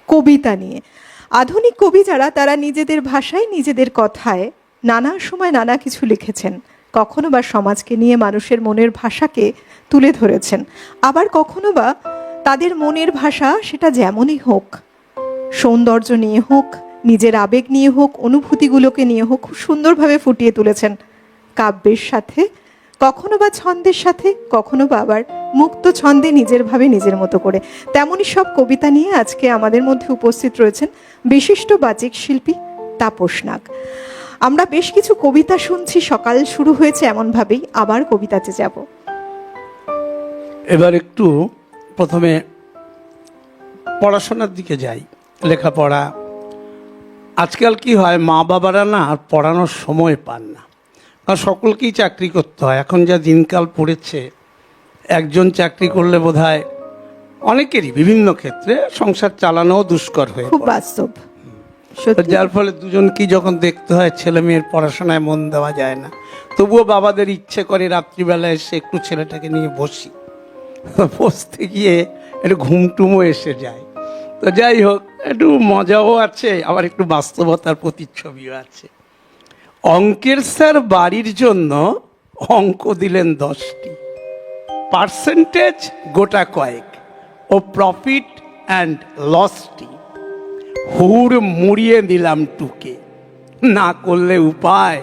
কবিতা নিয়ে। আধুনিক কবি যারা, তারা নিজেদের ভাষায়, নিজেদের কথায় নানা সময় নানা কিছু লিখেছেন, কখনো বা সমাজকে নিয়ে মানুষের মনের ভাষাকে তুলে ধরেছেন, আবার কখনো বা তাদের মনের ভাষা সেটা যেমনই হোক, সৌন্দর্য নিয়ে হোক, নিজের আবেগ নিয়ে হোক, অনুভূতিগুলোকে নিয়ে হোক, খুব সুন্দরভাবে ফুটিয়ে তুলেছেন কাব্যের সাথে, কখনো বা ছন্দের সাথে, কখনো বা আবার মুক্ত ছন্দে নিজের ভাবে নিজের মতো করে। তেমনই সব কবিতা নিয়ে আজকে আমাদের মধ্যে উপস্থিত রয়েছেন বিশিষ্ট বাচিক শিল্পী তাপস নাগ। আমরা বেশ কিছু কবিতা শুনছি, সকাল শুরু হয়েছে এমনভাবেই, আবার কবিতাতে যাব। এবার একটু প্রথমে পড়াশোনার দিকে যাই। লেখাপড়া আজকাল কি হয়, মা বাবারা না আর পড়ানোর সময় পান না, কারণ সকলকেই চাকরি করতে হয়। এখন যা দিনকাল পড়েছে, একজন চাকরি করলে বোধহয় অনেকেরই বিভিন্ন ক্ষেত্রে সংসার চালানো দুষ্কর হয়ে খুব পড়ে। বাস্তব। সত্যি। যার ফলে দুজনকেই যখন দেখতে হয়, ছেলে মেয়ের পড়াশোনায় মন দেওয়া যায় না, তবুও বাবাদের ইচ্ছে করে রাত্রিবেলা এসে একটু ছেলেটাকে নিয়ে বসি, বসতে গিয়ে একটু ঘুমটুমও এসে যায়। তো যাই হোক, একটু মজাও আছে, আবার একটু বাস্তবতার প্রতিচ্ছবিও আছে। অঙ্কের স্যার বাড়ির জন্য অঙ্ক দিলেন 10টি, পার্সেন্টেজ গোটা কয়েক ও প্রফিট অ্যান্ড লসটি হুড় মুড়িয়ে দিলাম টুকে। না করলে উপায়,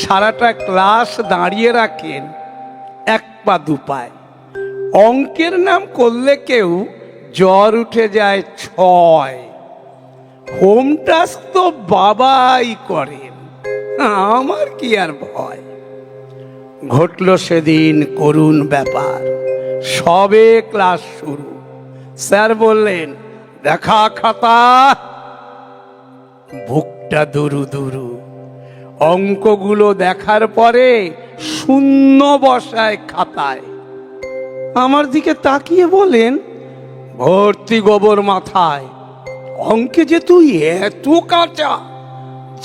সারাটা ক্লাস দাঁড়িয়ে রাখেন এক পা দুপায়। অঙ্কের নাম করলে কেউ জ্বর উঠে যায় 6। হোম টাস্ক তো বাবাই করেন, আমার কি আর ভয়। ঘটল সেদিন করুণ ব্যাপার, সবে ক্লাস শুরু। স্যার বললেন, দেখা খাতা। বুকটা দুরু দুরু, অঙ্কগুলো দেখার পরে শূন্য বসায় খাতায়। আমার দিকে তাকিয়ে বলেন, ভর্তি গোবর মাথায়, অঙ্কে যে তুই এত কাঁচা,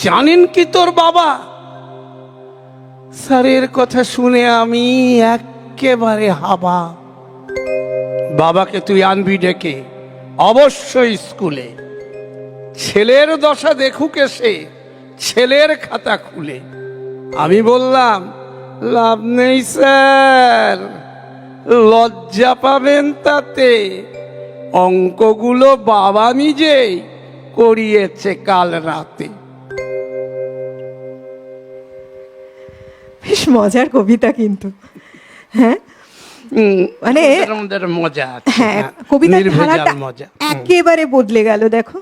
জানেন কি তোর বাবা? স্যারের কথা শুনে আমি একেবারে হাবা। বাবাকে তুই আনবি ডেকে, অবশ্যই স্কুলে। ছেলের দশা দেখুক এসে, ছেলের খাতা খুলে। আমি বললাম, লাভ নেই স্যার, লজ্জা পাবেন তাতে। অঙ্কগুলো বাবা নিজেই করিয়েছে কাল রাতে। বেশ মজার কবিতা কিন্তু। হ্যাঁ, মানে আমাদের মজা আছে, হ্যাঁ, কবিতার নির্ভেজাল ধারাটা মজা। একেবারে বদলে গেল দেখো।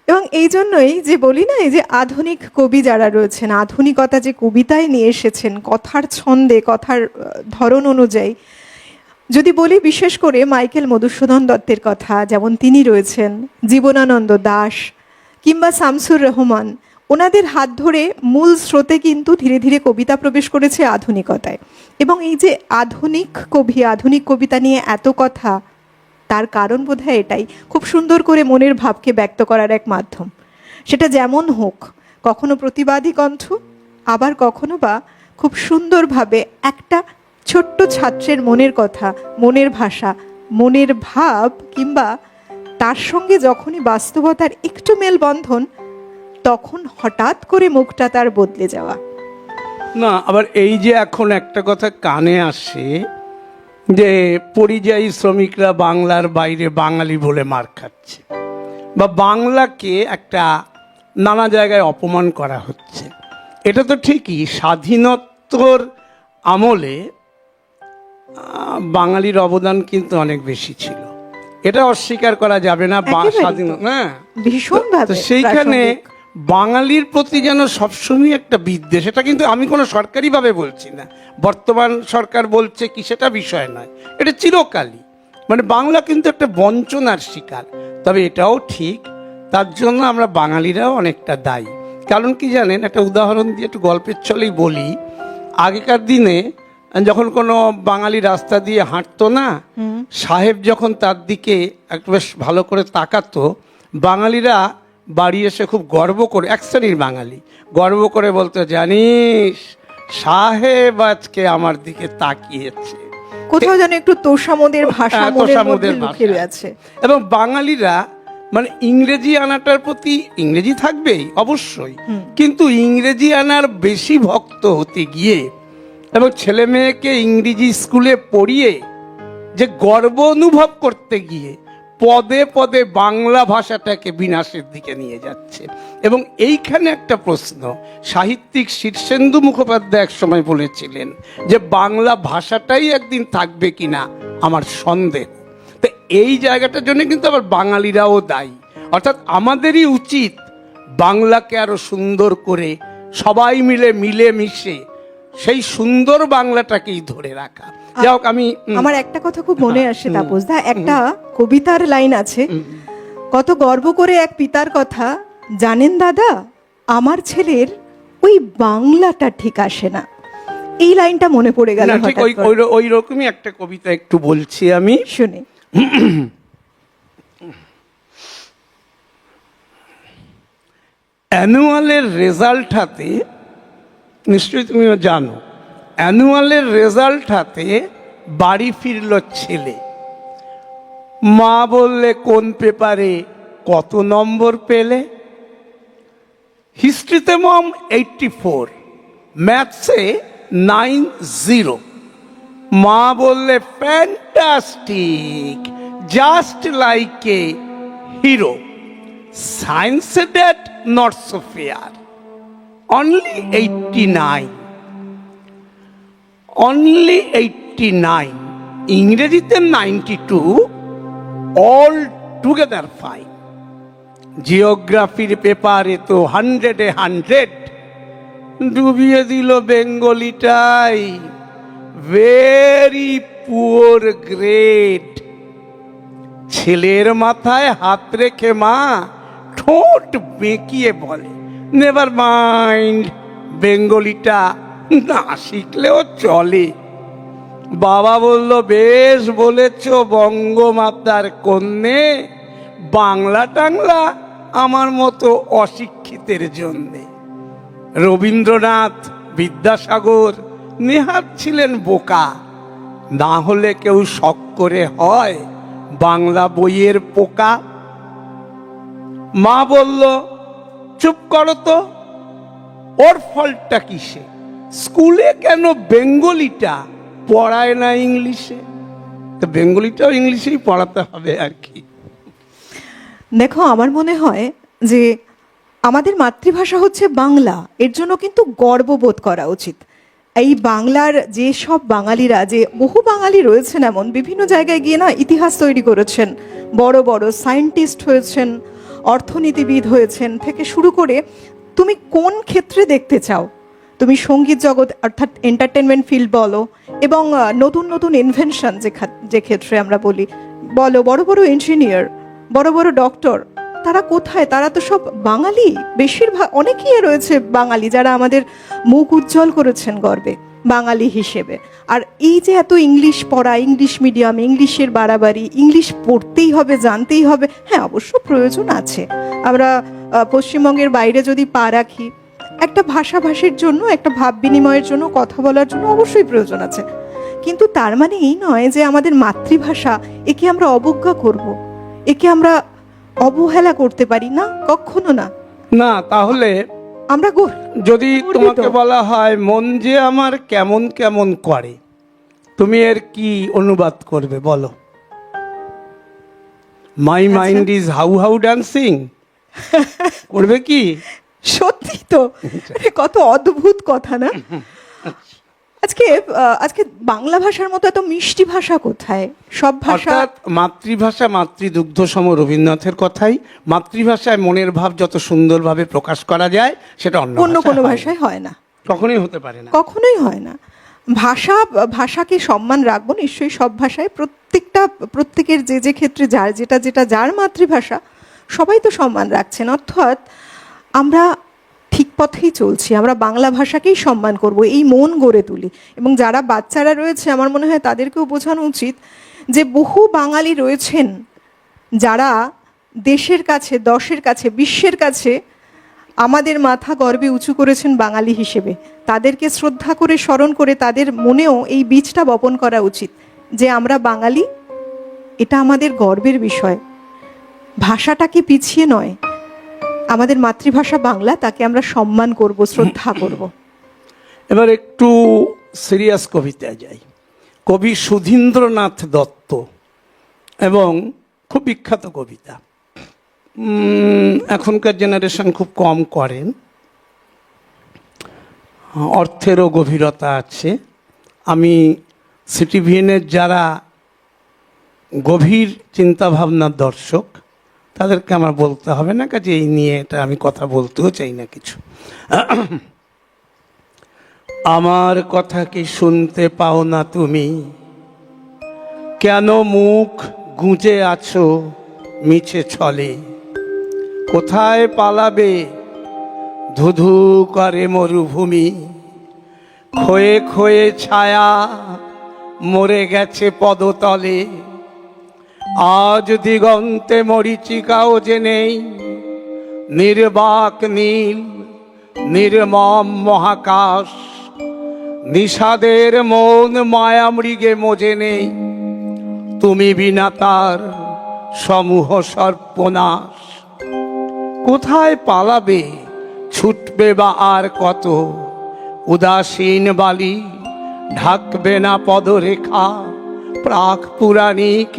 এবং এই জন্যই যে বলি না, এই যে আধুনিক কবি যারা রয়েছেন, আধুনিকতা যে কবিতায় নিয়ে এসেছেন, কথার ছন্দে, কথার ধরন অনুযায়ী। যদি বলি বিশেষ করে মাইকেল মধুসূদন দত্তের কথা, যেমন তিনি রয়েছেন, জীবনানন্দ দাশ কিংবা শামসুর রহমান, ওনাদের হাত ধরে মূল স্রোতে কিন্তু ধীরে ধীরে কবিতা প্রবেশ করেছে আধুনিকতায়। এবং এই যে আধুনিক কবি, আধুনিক কবিতা নিয়ে এত কথা, তার কারণ বোধহয় এটাই, খুব সুন্দর করে মনের ভাবকে ব্যক্ত করার এক মাধ্যম। সেটা যেমন হোক, কখনো প্রতিবাদী কণ্ঠ, আবার কখনো বা খুব সুন্দরভাবে একটা ছোট্ট ছাত্রের মনের কথা, মনের ভাষা, মনের ভাব, কিংবা তার সঙ্গে যখনই বাস্তবতার একটু মেলবন্ধন, তখন হঠাৎ করে মুখটা তার বদলে যাওয়া। না, আবার এই যে এখন একটা কথা কানে আসে যে পরিযায়ী শ্রমিকরা বাংলার বাইরে বাঙালি বলে মার খাচ্ছে, বা বাংলাকে একটা নানা জায়গায় অপমান করা হচ্ছে। এটা তো ঠিকই, স্বাধীনোত্তর আমলে বাঙালির অবদান কিন্তু অনেক বেশি ছিল, এটা অস্বীকার করা যাবে না। স্বাধীন, হ্যাঁ, ভীষণভাবে সেইখানে বাঙালির প্রতি যেন সবসময় একটা বিদ্বেষ। এটা কিন্তু আমি কোনো সরকারিভাবে বলছি না, বর্তমান সরকার বলছে কি সেটা বিষয় নয়, এটা চিরকালই। মানে বাংলা কিন্তু একটা বঞ্চনার শিকার। তবে এটাও ঠিক, তার জন্য আমরা বাঙালিরাও অনেকটা দায়ী। কারণ কি জানেন, একটা উদাহরণ দিয়ে একটু গল্পের ছলেই বলি। আগেকার দিনে যখন কোনো বাঙালি রাস্তা দিয়ে হাঁটতো না, সাহেব যখন তার দিকে একটু বেশ ভালো করে তাকাতো, বাঙালিরা বাড়ি এসে খুব গর্ব করে, এক শ্রেণীর বাঙালি গর্ব করে বলতো, জানিস সাহেব আজকে আমার দিকে তাকিয়েছে। কোথাও যেন একটু তোষামোদের ভাষা মনের মধ্যে লুকিয়ে আছে। এবং বাঙালিরা মানে ইংরেজি আনাটার প্রতি, ইংরেজি থাকবেই অবশ্যই, কিন্তু ইংরেজি আনার বেশি ভক্ত হতে গিয়ে এবং ছেলে মেয়েকে ইংরেজি স্কুলে পড়িয়ে যে গর্ব অনুভব করতে গিয়ে পদে পদে বাংলা ভাষাটাকে বিনাশের দিকে নিয়ে যাচ্ছে। এবং এইখানে একটা প্রশ্ন, সাহিত্যিক শীর্ষেন্দু মুখোপাধ্যায় এক সময় বলেছিলেন যে বাংলা ভাষাটাই একদিন থাকবে কিনা আমার সন্দেহ। তো এই জায়গাটার জন্য কিন্তু আবার বাঙালিরাও দায়ী। অর্থাৎ আমাদেরই উচিত বাংলাকে আরো সুন্দর করে সবাই মিলে মিশে সেই সুন্দর বাংলাটাকেই ধরে রাখা। যাই হোক, আমার একটা কথা খুব মনে আসে তাপসদা, একটা কবিতার লাইন আছে, কত গর্ব করে এক পিতার কথা, জানেন দাদা আমার ছেলের ওই বাংলাটা ঠিক আসে না। এই লাইনটা মনে পড়ে গেল। ঠিক ওই রকমই একটা কবিতা একটু বলছি আমি, শুনে। অ্যানুয়ালের রেজাল্ট হাতে, নিশ্চয়ই তুমিও জানো, অ্যানুয়ালের রেজাল্ট হাতে বাড়ি ফিরল ছেলে। মা বললে কোন পেপারে কত নম্বর পেলে? হিস্ট্রিতে মম 84, ম্যাথসে 90। মা বললে fantastic, just like a hero. সায়েন্সে that not so fair, only 89, only 89। ইংরেজিতে 92, অল টুগেদার ফাইন। জিওগ্রাফির পেপারে তো 100-এ 100, ডুবিয়ে দিল বেঙ্গলিটাই, ভেরি পুয়ার গ্রেড। ছেলের মাথায় হাত রেখে মা ঠোঁট বেঁকিয়ে বলে, নেভার মাইন্ড, বেঙ্গলিটা না শিখলেও চলে। বাবা বলল, বেশ বলেছ বঙ্গমাতার কন্যে, বাংলা টাংলা আমার মতো অশিক্ষিতের জন্যে। রবীন্দ্রনাথ, বিদ্যাসাগর নেহাত ছিলেন বোকা, না হলে কেউ শখ করে হয় বাংলা বইয়ের পোকা। মা বলল, চুপ করো তো, ওর ফলটা কিসে? স্কুলে কেন বেঙ্গলিটা পড়ায় না ইংলিশে? তো বেঙ্গলিটাও ইংলিশেই পড়াতে হবে আর কি। দেখো, আমার মনে হয় যে আমাদের মাতৃভাষা হচ্ছে বাংলা, এর জন্য কিন্তু গর্ববোধ করা উচিত। এই বাংলার যে সব বাঙালিরা, যে বহু বাঙালি রয়েছেন এমন, বিভিন্ন জায়গায় গিয়ে না ইতিহাস তৈরি করেছেন, বড় বড় সায়েন্টিস্ট হয়েছেন, অর্থনীতিবিদ হয়েছেন, থেকে শুরু করে তুমি কোন ক্ষেত্রে দেখতে চাও, তুমি সঙ্গীত জগৎ অর্থাৎ এন্টারটেনমেন্ট ফিল্ড বলো, এবং নতুন নতুন ইনভেনশন যে ক্ষেত্রে আমরা বলি বলো, বড় বড় ইঞ্জিনিয়ার, বড় বড় ডক্টর, তারা কোথায়? তারা তো সব বাঙালি, বেশিরভাগ, অনেকেই রয়েছে বাঙালি যারা আমাদের মুখ উজ্জ্বল করেছেন গর্বে বাঙালি হিসেবে। আর এই যে এত ইংলিশ পড়া, ইংলিশ মিডিয়াম, ইংলিশের বাড়াবাড়ি, ইংলিশ পড়তেই হবে, জানতেই হবে, হ্যাঁ অবশ্য প্রয়োজন আছে। আমরা পশ্চিমবঙ্গের বাইরে যদি পা রাখি, একটা ভাষাভাষীর জন্য, একটা ভাব বিনিময়ের জন্য, কথা বলার জন্য অবশ্যই প্রয়োজন আছে, কিন্তু তার মানে এই নয় যে আমাদের মাতৃভাষা, একে আমরা অবজ্ঞা করব, একে আমরা অবহেলা করতে পারি না, কখনো না। না, তাহলে আমরা যদি তোমাকে বলা হয় মন যে আমার কেমন কেমন করে, তুমি এর কি অনুবাদ করবে বলো? My mind is how how dancing করবে কি? সত্যি তো, কত অদ্ভুত কথা না? আজকে বাংলা ভাষার মতো এত মিষ্টি ভাষা কোথায়? সব ভাষা, মাতৃভাষা মাতৃদুগ্ধ সম, রবীন্দ্রনাথের কথাই। মাতৃভাষায় মনের ভাব যত সুন্দরভাবে প্রকাশ করা যায়, সেটা অন্য কোনো ভাষায় হয় না, কখনোই হতে পারে না, কখনোই হয় না। ভাষাকে সম্মান রাখবো নিশ্চয়ই সব ভাষায়, প্রত্যেকের যে ক্ষেত্রে যার যেটা যার মাতৃভাষা, সবাই তো সম্মান রাখছেন। অর্থাৎ আমরা ঠিক পথেই চলছি, আমরা বাংলা ভাষাকেই সম্মান করব, এই মন গড়ে তুলি। এবং যারা বাচ্চারা রয়েছে, আমার মনে হয় তাদেরকেও বোঝানো উচিত যে বহু বাঙালি রয়েছেন যারা দেশের কাছে, দশের কাছে, বিশ্বের কাছে আমাদের মাথা গর্বে উঁচু করেছেন বাঙালি হিসেবে। তাদেরকে শ্রদ্ধা করে, স্মরণ করে, তাদের মনেও এই বীজটা বপন করা উচিত যে আমরা বাঙালি, এটা আমাদের গর্বের বিষয়। ভাষাটাকে পিছিয়ে নয়, আমাদের মাতৃভাষা বাংলা, তাকে আমরা সম্মান করব, শ্রদ্ধা করব। এবার একটু সিরিয়াস কবিতায় যাই। কবি সুধীন্দ্রনাথ দত্ত, এবং খুব বিখ্যাত কবিতা, এখনকার জেনারেশন খুব কম করেন। অর্থেরও গভীরতা আছে। আমি সিটিভিএনের যারা গভীর চিন্তাভাবনার দর্শক, তাদেরকে আমার বলতে হবে না, কাজে এই নিয়ে এটা আমি কথা বলতেও চাই না কিছু। আমার কথা কি শুনতে পাও না তুমি? কেন মুখ গুঁজে আছো মিছে ছলে? কোথায় পালাবে ধুধু করে মরুভূমি? ক্ষয়ে ক্ষয়ে ছায়া মরে গেছে পদতলে। আজ দিগন্তে মরীচিকাও যে নেই, নির্বাক নীল নির্মম মহাকাশ, নিষাদের মন মায়া মৃগে মজে নেই, তুমি বিনা তার সমূহ সর্বনাশ। কোথায় পালাবে, ছুটবে বা আর কত, উদাসীন বালি ঢাকবে না পদরেখা, প্রাক পুরাণিক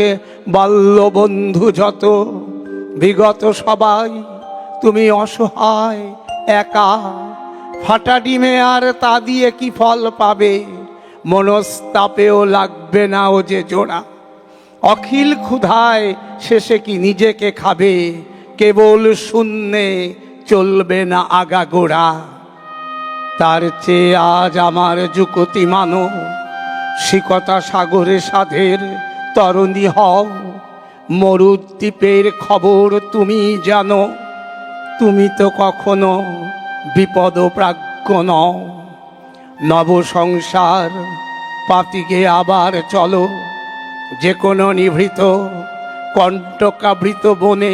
বাল্যবন্ধু যত, বিগত সবাই তুমি অসহায় একা। ফাটা ডিমে আর তা দিয়ে কি ফল পাবে, মনস্তাপেও লাগবে না ও যে জোড়া। অখিল ক্ষুধায় শেষে কি নিজেকে খাবে, কেবল শূন্যে চলবে না আগাগোড়া। তার চেয়ে আজ আমার যুকতি মানো, শিকতা সাগরে সাধের তরুণী হও। মরুদ্বীপের খবর তুমি জানো, তুমি তো কখনো বিপদ প্রাজ্ঞ নও। নব সংসার পাতিকে আবার চলো, যে কোনো নিভৃত কণ্টকাবৃত বনে,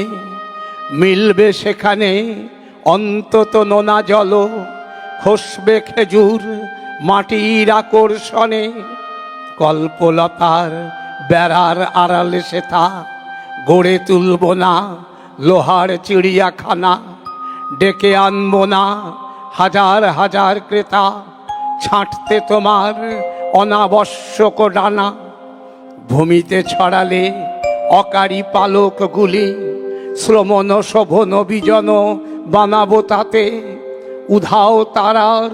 মিলবে সেখানে অন্তত নোনা জল। খসবে খেজুর মাটির আকর্ষণে, কল্পলতার বেড়ার আড়ালে সেথা গড়ে তুলব না লোহার চিড়িয়াখানা। ডেকে আনবো না হাজার হাজার ক্রেতা, ছাঁটতে তোমার অনাবশ্যক ডানা। ভূমিতে ছড়ালে অকারী পালকগুলি, শ্রমণ শোভন বিজন বানাবো তাতে। উধাও তারার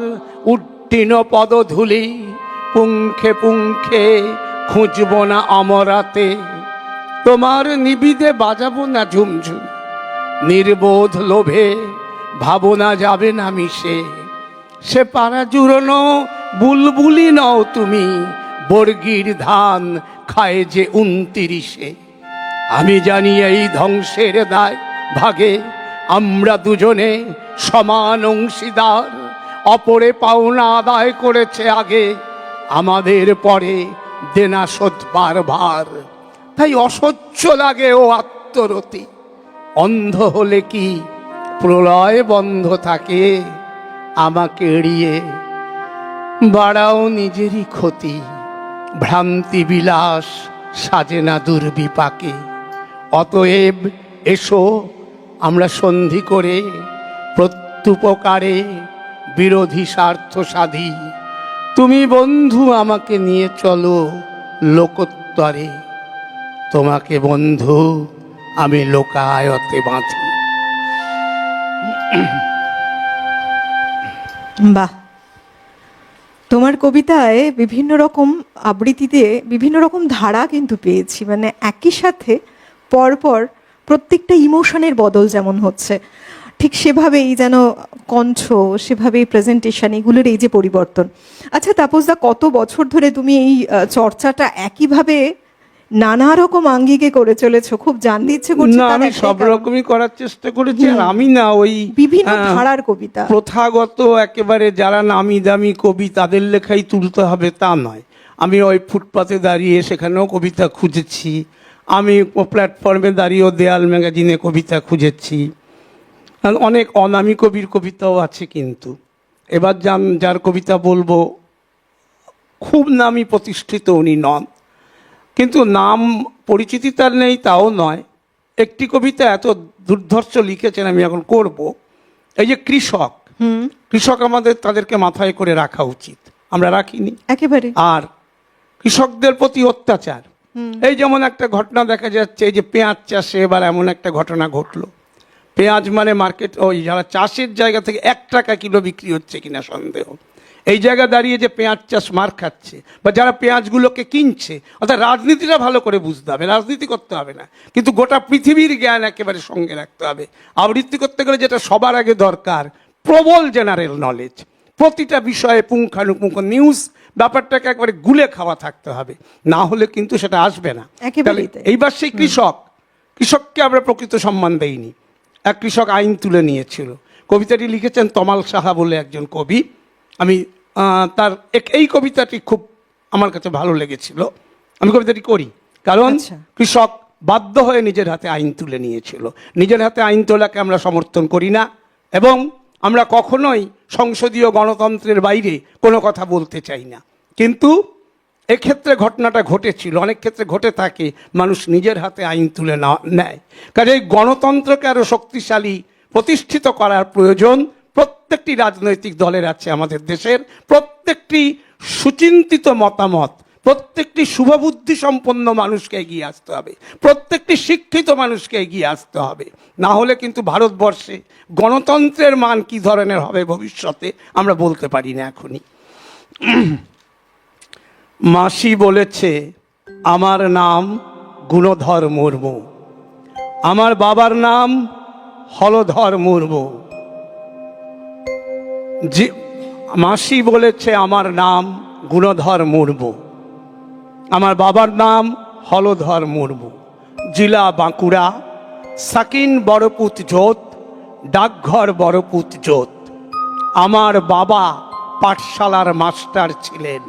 উড্ডীন পদধূলি, পুঙ্খে পুঙ্খে খুঁজব না অমরাতে। তোমার নিবিদে বাজাবো না ঝুমঝুম, নির্বোধ লোভে ভাবনা যাবে না মিশে। সে পাড়া জুড়োনো বুলবুলি নও তুমি, বর্গির ধান খায় যে 29। আমি জানি এই ধ্বংসের দায় ভাগে আমরা দুজনে সমান অংশীদার। অপরে পাওনা আদায় করেছে আগে, আমাদের পরে দেনা শোধবার ভার। তাই অসহ্য লাগে ও আত্মরতি, অন্ধ হলে কি প্রলয় বন্ধ থাকে। আমাকে এড়িয়ে বাড়াও নিজেরই ক্ষতি, ভ্রান্তি বিলাস সাজে না দুর্বিপাকে। অতএব এসো আমরা সন্ধি করে প্রত্যুপকারে বিরোধী স্বার্থ সাধি। তুমি বন্ধু আমাকে নিয়ে চলো লোকোত্তরে, তোমাকে বন্ধু আমি লোকায়তে বাঁধি। বাহ, তোমার কবিতায় বিভিন্ন রকম আবৃত্তিতে বিভিন্ন রকম ধারা কিন্তু পেয়েছি, মানে একই সাথে পরপর প্রত্যেকটা ইমোশনের বদল যেমন হচ্ছে, ঠিক সেভাবেই যেন কণ্ঠ, সেভাবেই প্রেজেন্টেশন, এগুলোর এই যে পরিবর্তন। আচ্ছা তাপসদা, কত বছর ধরে তুমি এই চর্চাটা একইভাবে নানা রকম আঙ্গিকে করে চলেছো? খুব জানতে ইচ্ছে করছে। না, আমি সব রকমই করার চেষ্টা করেছি। আর আমি না ওই বিভিন্ন ধারার কবিতা, প্রথাগত একেবারে যারা নামি দামি কবি তাদের লেখাই তুলতে হবে তা নয়। আমি ওই ফুটপাতে দাঁড়িয়ে সেখানেও কবিতা খুঁজেছি, আমি প্ল্যাটফর্মে দাঁড়িয়েও দেয়াল ম্যাগাজিনে কবিতা খুঁজেছি। অনেক অনামী কবির কবিতাও আছে, কিন্তু এবার যার কবিতা বলবো খুব নামী প্রতিষ্ঠিত উনি নন, কিন্তু নাম পরিচিতি তার নেই তাও নয়। একটি কবিতা এত দুর্ধর্ষ লিখেছেন, আমি এখন করব। এই যে কৃষক, কৃষক আমাদের তাদেরকে মাথায় করে রাখা উচিত, আমরা রাখিনি একেবারে। আর কৃষকদের প্রতি অত্যাচার, এই যেমন একটা ঘটনা দেখা যাচ্ছে, এই যে পেঁয়াজ চাষে এবার এমন একটা ঘটনা ঘটলো। পেঁয়াজ মানে মার্কেট, ওই যারা চাষের জায়গা থেকে 1 টাকা কিলো বিক্রি হচ্ছে কিনা সন্দেহ। এই জায়গায় দাঁড়িয়ে যে পেঁয়াজ চাষ মার খাচ্ছে, বা যারা পেঁয়াজগুলোকে কিনছে, অর্থাৎ রাজনীতিটা ভালো করে বুঝতে হবে, রাজনীতি করতে হবে না, কিন্তু গোটা পৃথিবীর জ্ঞান একেবারে সঙ্গে রাখতে হবে। আবৃত্তি করতে গেলে যেটা সবার আগে দরকার, প্রবল জেনারেল নলেজ, প্রতিটা বিষয়ে পুঙ্খানুপুঙ্খ নিউজ, ব্যাপারটাকে একবারে গুলে খাওয়া থাকতে হবে, না হলে কিন্তু সেটা আসবে না। এইবার সেই কৃষককে আমরা প্রকৃত সম্মান দেইনি। এক কৃষক আইন তুলে নিয়েছিল। কবিতাটি লিখেছেন তমাল সাহা বলে একজন কবি। আমি তার এই কবিতাটি খুব আমার কাছে ভালো লেগেছিল, আমি কবিতাটি করি। কারণ কৃষক বাধ্য হয়ে নিজের হাতে আইন তুলে নিয়েছিল। নিজের হাতে আইন তোলাকে আমরা সমর্থন করি না এবং আমরা কখনোই সংসদীয় গণতন্ত্রের বাইরে কোনো কথা বলতে চাই না। কিন্তু এক্ষেত্রে ঘটনাটা ঘটেছিল, অনেক ক্ষেত্রে ঘটে থাকে, মানুষ নিজের হাতে আইন তুলে নেয়। কারণ এই গণতন্ত্রকে আরও শক্তিশালী প্রতিষ্ঠিত করার প্রয়োজন প্রত্যেকটি রাজনৈতিক দলের আছে আমাদের দেশের। প্রত্যেকটি সুচিন্তিত মতামত, প্রত্যেকটি শুভবুদ্ধি সম্পন্ন মানুষকে এগিয়ে আসতে হবে, প্রত্যেকটি শিক্ষিত মানুষকে এগিয়ে আসতে হবে। না হলে কিন্তু ভারতবর্ষে গণতন্ত্রের মান কী ধরনের হবে ভবিষ্যতে আমরা বলতে পারি না এখনই। মাসি বলেছে আমার নাম গুণধর মুর্মু, আমার বাবার নাম হলধর মুর্মু। মাসি বলেছে আমার নাম গুণধর মুর্মু, আমার বাবার নাম হলধর মুর্মু, জেলা বাঁকুড়া, সাকিন বড়পুত জোত, ডাকঘর বড়পুত জোত। আমার বাবা পাঠশালার মাস্টার ছিলেন।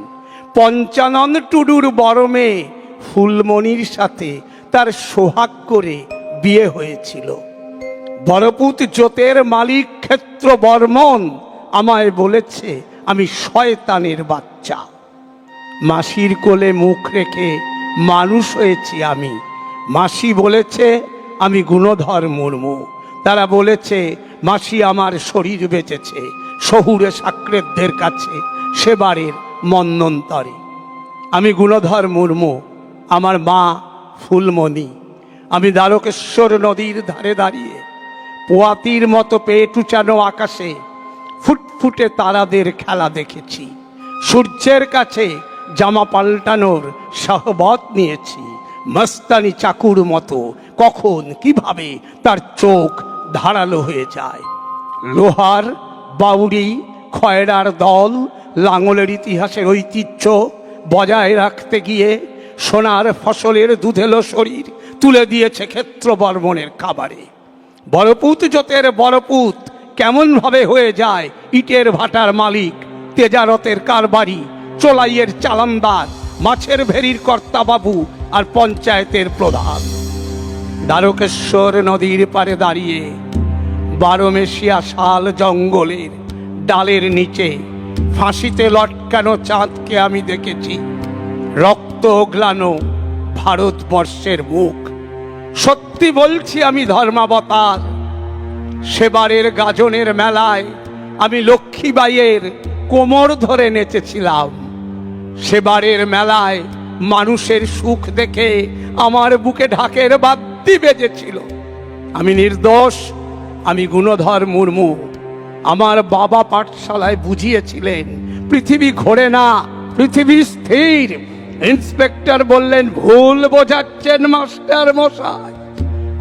পঞ্চানন টুডুর বড় মেয়ে ফুলমণির সাথে তার সোহাগ করে বিয়ে হয়েছিল। বড়পুত জোতের মালিক ক্ষেত্র বর্মন আমায় বলেছে আমি শয়তানের বাচ্চা। মাসির কোলে মুখ রেখে মানুষ হয়েছি আমি। মাসি বলেছে আমি গুণধর মুর্মু। তারা বলেছে মাসি আমার শরীর বেঁচেছে শহুরে সাকরেতদের কাছে সেবারের মন্বন্তরে। আমি গুণধর মুর্মু, আমার মা ফুলমণি। আমি দ্বারকেশ্বর নদীর ধারে দাঁড়িয়ে পোয়াতির মতো পেট উঁচানো আকাশে ফুটফুটে তারাদের খেলা দেখেছি। সূর্যের কাছে জামা পাল্টানোর সাহবত নিয়েছি। মস্তানি চাকুর মতো কখন কিভাবে তার চোখ ধারালো হয়ে যায়। লোহার বাউরি খয়রার দল লাঙলের ইতিহাসের ঐতিহ্য বজায় রাখতে গিয়ে সোনার ফসলের দুধেলো শরীর তুলে দিয়েছে ক্ষেত্র বর্মনের খাবারে। বড়পুত জোতের বড়পুত কেমনভাবে হয়ে যায় ইটের ভাটার মালিক, তেজারতের কারবারি, চোলাইয়ের চালানদার, মাছের ভেরির কর্তাবাবু আর পঞ্চায়েতের প্রধান। দ্বারকেশ্বর নদীর পারে দাঁড়িয়ে 12 মেশিয়া শাল জঙ্গলের ডালের নিচে ফাঁসিতে লটকানো চাঁদকে আমি দেখেছি। রক্ত গ্লানো ভারতবর্ষের মুখ। সত্যি বলছি আমি ধর্মাবতার। সেবারের গাজনের মেলায় আমি লক্ষ্মীবাইয়ের কোমর ধরে নেচেছিলাম। সেবারের মেলায় মানুষের সুখ দেখে আমার বুকে ঢাকের বাদ্যি বেজেছিল। আমি নির্দোষ, আমি গুণধর মুর্মু। আমার বাবা পাঠশালায় বুঝিয়েছিলেন পৃথিবী ঘোরে না, পৃথিবী স্থির। ইন্সপেক্টর বললেন ভুল বোঝাচ্ছেন মাস্টার মশাই।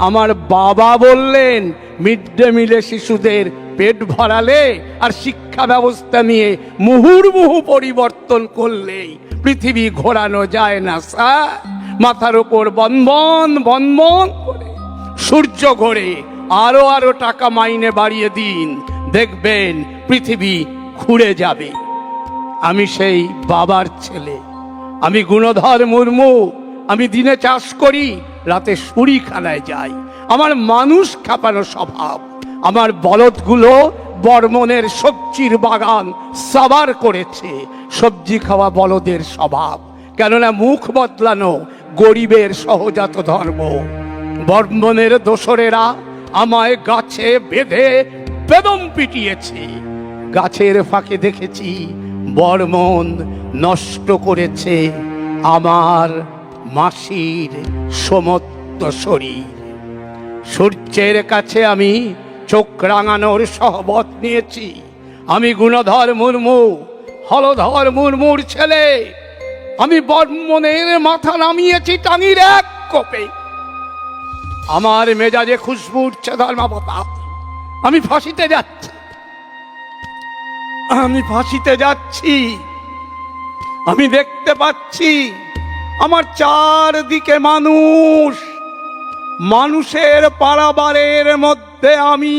আমার বাবা বললেন মিড ডে মিলে শিশুদের পেট ভরালে আর শিক্ষা ব্যবস্থা নিয়ে মুহুর্মুহু পরিবর্তন করলেই পৃথিবী ঘোরানো যায় না স্যার। মাথার উপর বনবন বনবন করে সূর্য ঘোরে। আরো আরো টাকা মাইনে বাড়িয়ে দিন, দেখবেন পৃথিবী ঘুরে যাবে। আমি সেই বাবার ছেলে, আমি গুণধর মুর্মু। আমি দিনে চাষ করি, রাতে সুরিখানায় যাই। আমার মানুষ খাপানো স্বভাব। আমার বলদগুলো বর্মনের সবজির বাগান সাবার করেছে। সবজি খাওয়া বলদের স্বভাব, কেননা মুখ বদলানো গরিবের সহজাত ধর্ম। বর্মনের দোসরেরা আমায় গাছে বেঁধে বেদম পিটিয়েছে। গাছের ফাঁকে দেখেছি বর্মন নষ্ট করেছে আমার মাসির সমস্ত শরীর। সূর্যের কাছে আমি চোখ রাঙানোর সহবত নিয়েছি। আমি গুণধর মুর্মু, হলধর মুর্মুর ছেলে। আমি বর্মনের মাথা নামিয়েছি টানির এক কোপে। আমার মেজাজে খুশবু উঠছে ধর্মাবতার। আমি ফাঁসিতে যাচ্ছি, আমি ফাঁসিতে যাচ্ছি। আমি দেখতে পাচ্ছি আমার চারদিকে মানুষ, মানুষের পারাবারের মধ্যে আমি,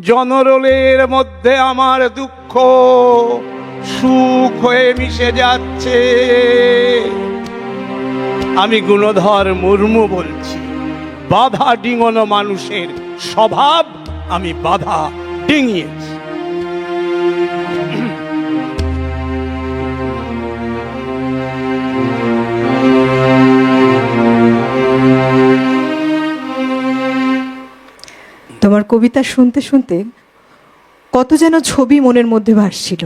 জনরলের মধ্যে আমার দুঃখ সুখ হয়ে মিশে যাচ্ছে। আমি গুণধর মুর্মু বলছি। বাধা ডিঙানো মানুষের স্বভাব আমি বাধা ডিঙিয়েছি। তোমার কবিতা শুনতে শুনতে কত যেন ছবি মনের মধ্যে ভাসছিল।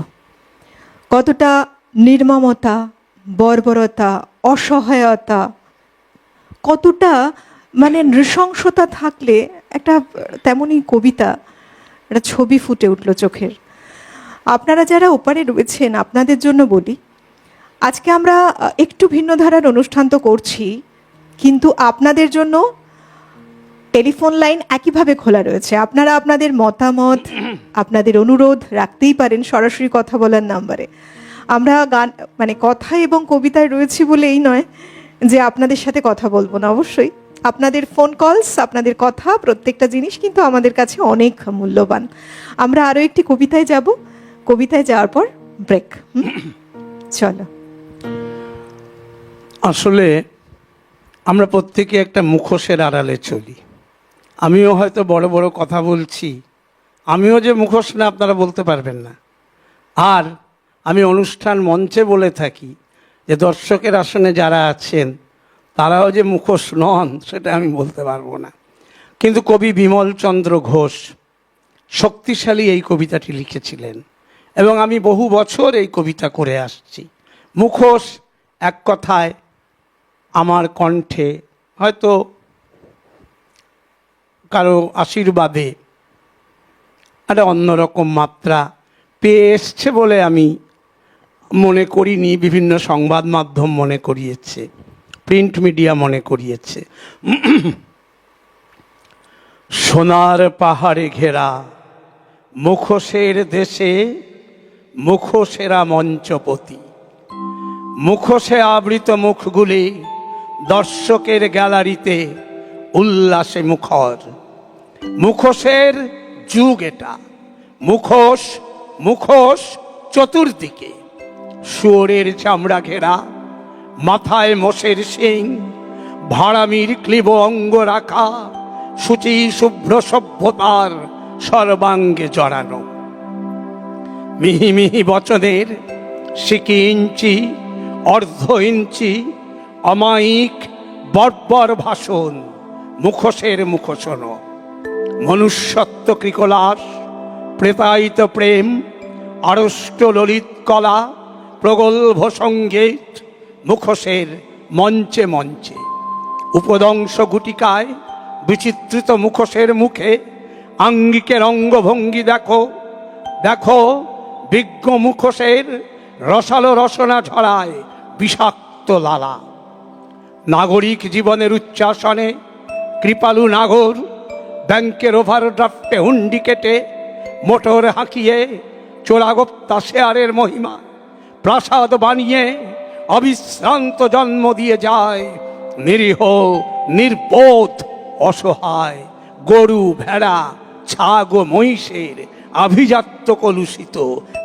কতটা নির্মমতা, বর্বরতা, অসহায়তা, কতটা মানে নৃশংসতা থাকলে একটা তেমনই কবিতা, একটা ছবি ফুটে উঠল চোখের। আপনারা যারা ওপারে রয়েছেন আপনাদের জন্য বলি, আজকে আমরা একটু ভিন্ন ধারার অনুষ্ঠান তো করছি, কিন্তু আপনাদের জন্য টেলিফোন লাইন একইভাবে খোলা রয়েছে। আপনারা আপনাদের মতামত, আপনাদের অনুরোধ রাখতেই পারেন সরাসরি কথা বলার নাম্বারে। আমরা গান মানে কথা এবং কবিতায় রয়েছি বলে এই নয় যে আপনাদের সাথে কথা বলবো না। অবশ্যই আপনাদের ফোন কলস, আপনাদের কথা, প্রত্যেকটা জিনিস কিন্তু আমাদের কাছে অনেক মূল্যবান। আমরা আরও একটি কবিতায় যাব, কবিতায় যাওয়ার পর ব্রেক। চলো। আসলে আমরা প্রত্যেকে একটা মুখোশের আড়ালে চলি। আমিও হয়তো বড় বড় কথা বলছি, আমিও যে মুখোশ না আপনারা বলতে পারবেন না। আর আমি অনুষ্ঠান মঞ্চে বলে থাকি যে দর্শকের আসনে যারা আছেন তারাও যে মুখোশ নন সেটা আমি বলতে পারবো না। কিন্তু কবি বিমল চন্দ্র ঘোষ শক্তিশালী এই কবিতাটি লিখেছিলেন এবং আমি বহু বছর এই কবিতা করে আসছি। মুখোশ এক কথায় আমার কণ্ঠে হয়তো কারো আশীর্বাদে একটা অন্যরকম মাত্রা পেয়ে এসছে বলে আমি মনে করিনি। বিভিন্ন সংবাদ মাধ্যম মনে করিয়েছে, প্রিন্ট মিডিয়া মনে করিয়েছে। সোনার পাহাড়ে ঘেরা মুখোশের দেশে মুখোশেরা মঞ্চপতি, মুখোশে আবৃত মুখগুলি দর্শকের গ্যালারিতে উল্লাসে মুখর। মুখোশের যুগ এটা। মুখোশ মুখোশ চতুর্দিকে, শুয়োরের চামড়া ঘেরা, মাথায় মোষের শিং, ভাড়ামির ক্লিব অঙ্গ রাখা, সূচি শুভ্র সভ্যতার সর্বাঙ্গে জড়ানো। মিহি মিহি বচনের সিকি ইঞ্চি, অর্ধ ইঞ্চি, অমায়িক বর্বর ভাষণ মুখোশের মুখোশন। মনুষ্যত্ব কৃকলাস, প্রেতায়িত প্রেম, আড়ষ্ট ললিত কলা, প্রগল্ভ সঙ্গীত মুখোশের মঞ্চে মঞ্চে। উপদংশ গুটিকায় বিচিত্রিত মুখোশের মুখে আঙ্গিকের অঙ্গভঙ্গি দেখো, দেখো বিজ্ঞ মুখোশের রসালো রসনা ঝরায় বিষাক্ত লালা। নাগরিক জীবনের উচ্চাসনে কৃপালু নাগর ব্যাংকের ওভারড্রাফটে হুন্ডি কেটে মোটর হাঁকিয়ে চোরাগোপ্তা শেয়ারের মহিমা প্রাসাদ বানিয়ে অবিশ্রান্ত জন্ম দিয়ে যায় নিরীহ নির্বোধ অসহায় গরু ভেড়া ছাগ ও মহিষের আভিজাত্য কলুষিত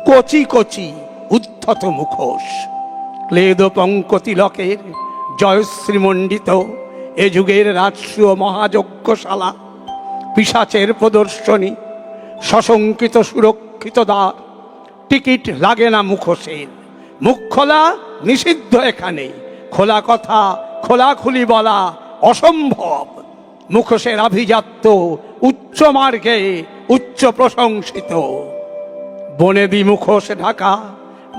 কচি কচি উদ্ধত মুখোশ। ক্লেদ পঙ্কতিলকের জয়শ্রীমণ্ডিত এ যুগের রাষ্ট্রীয় মহাযজ্ঞশালা, পিশাচের প্রদর্শনী, সশঙ্কিত সুরক্ষিত দ্বার, টিকিট লাগে না মুখোশের। মুখ খোলা নিষিদ্ধ এখানে, খোলা কথা খোলাখুলি বলা অসম্ভব। মুখোশের আভিজাত্য উচ্চ মার্গে উচ্চ প্রশংসিত। বনেদি মুখোশ ঢাকা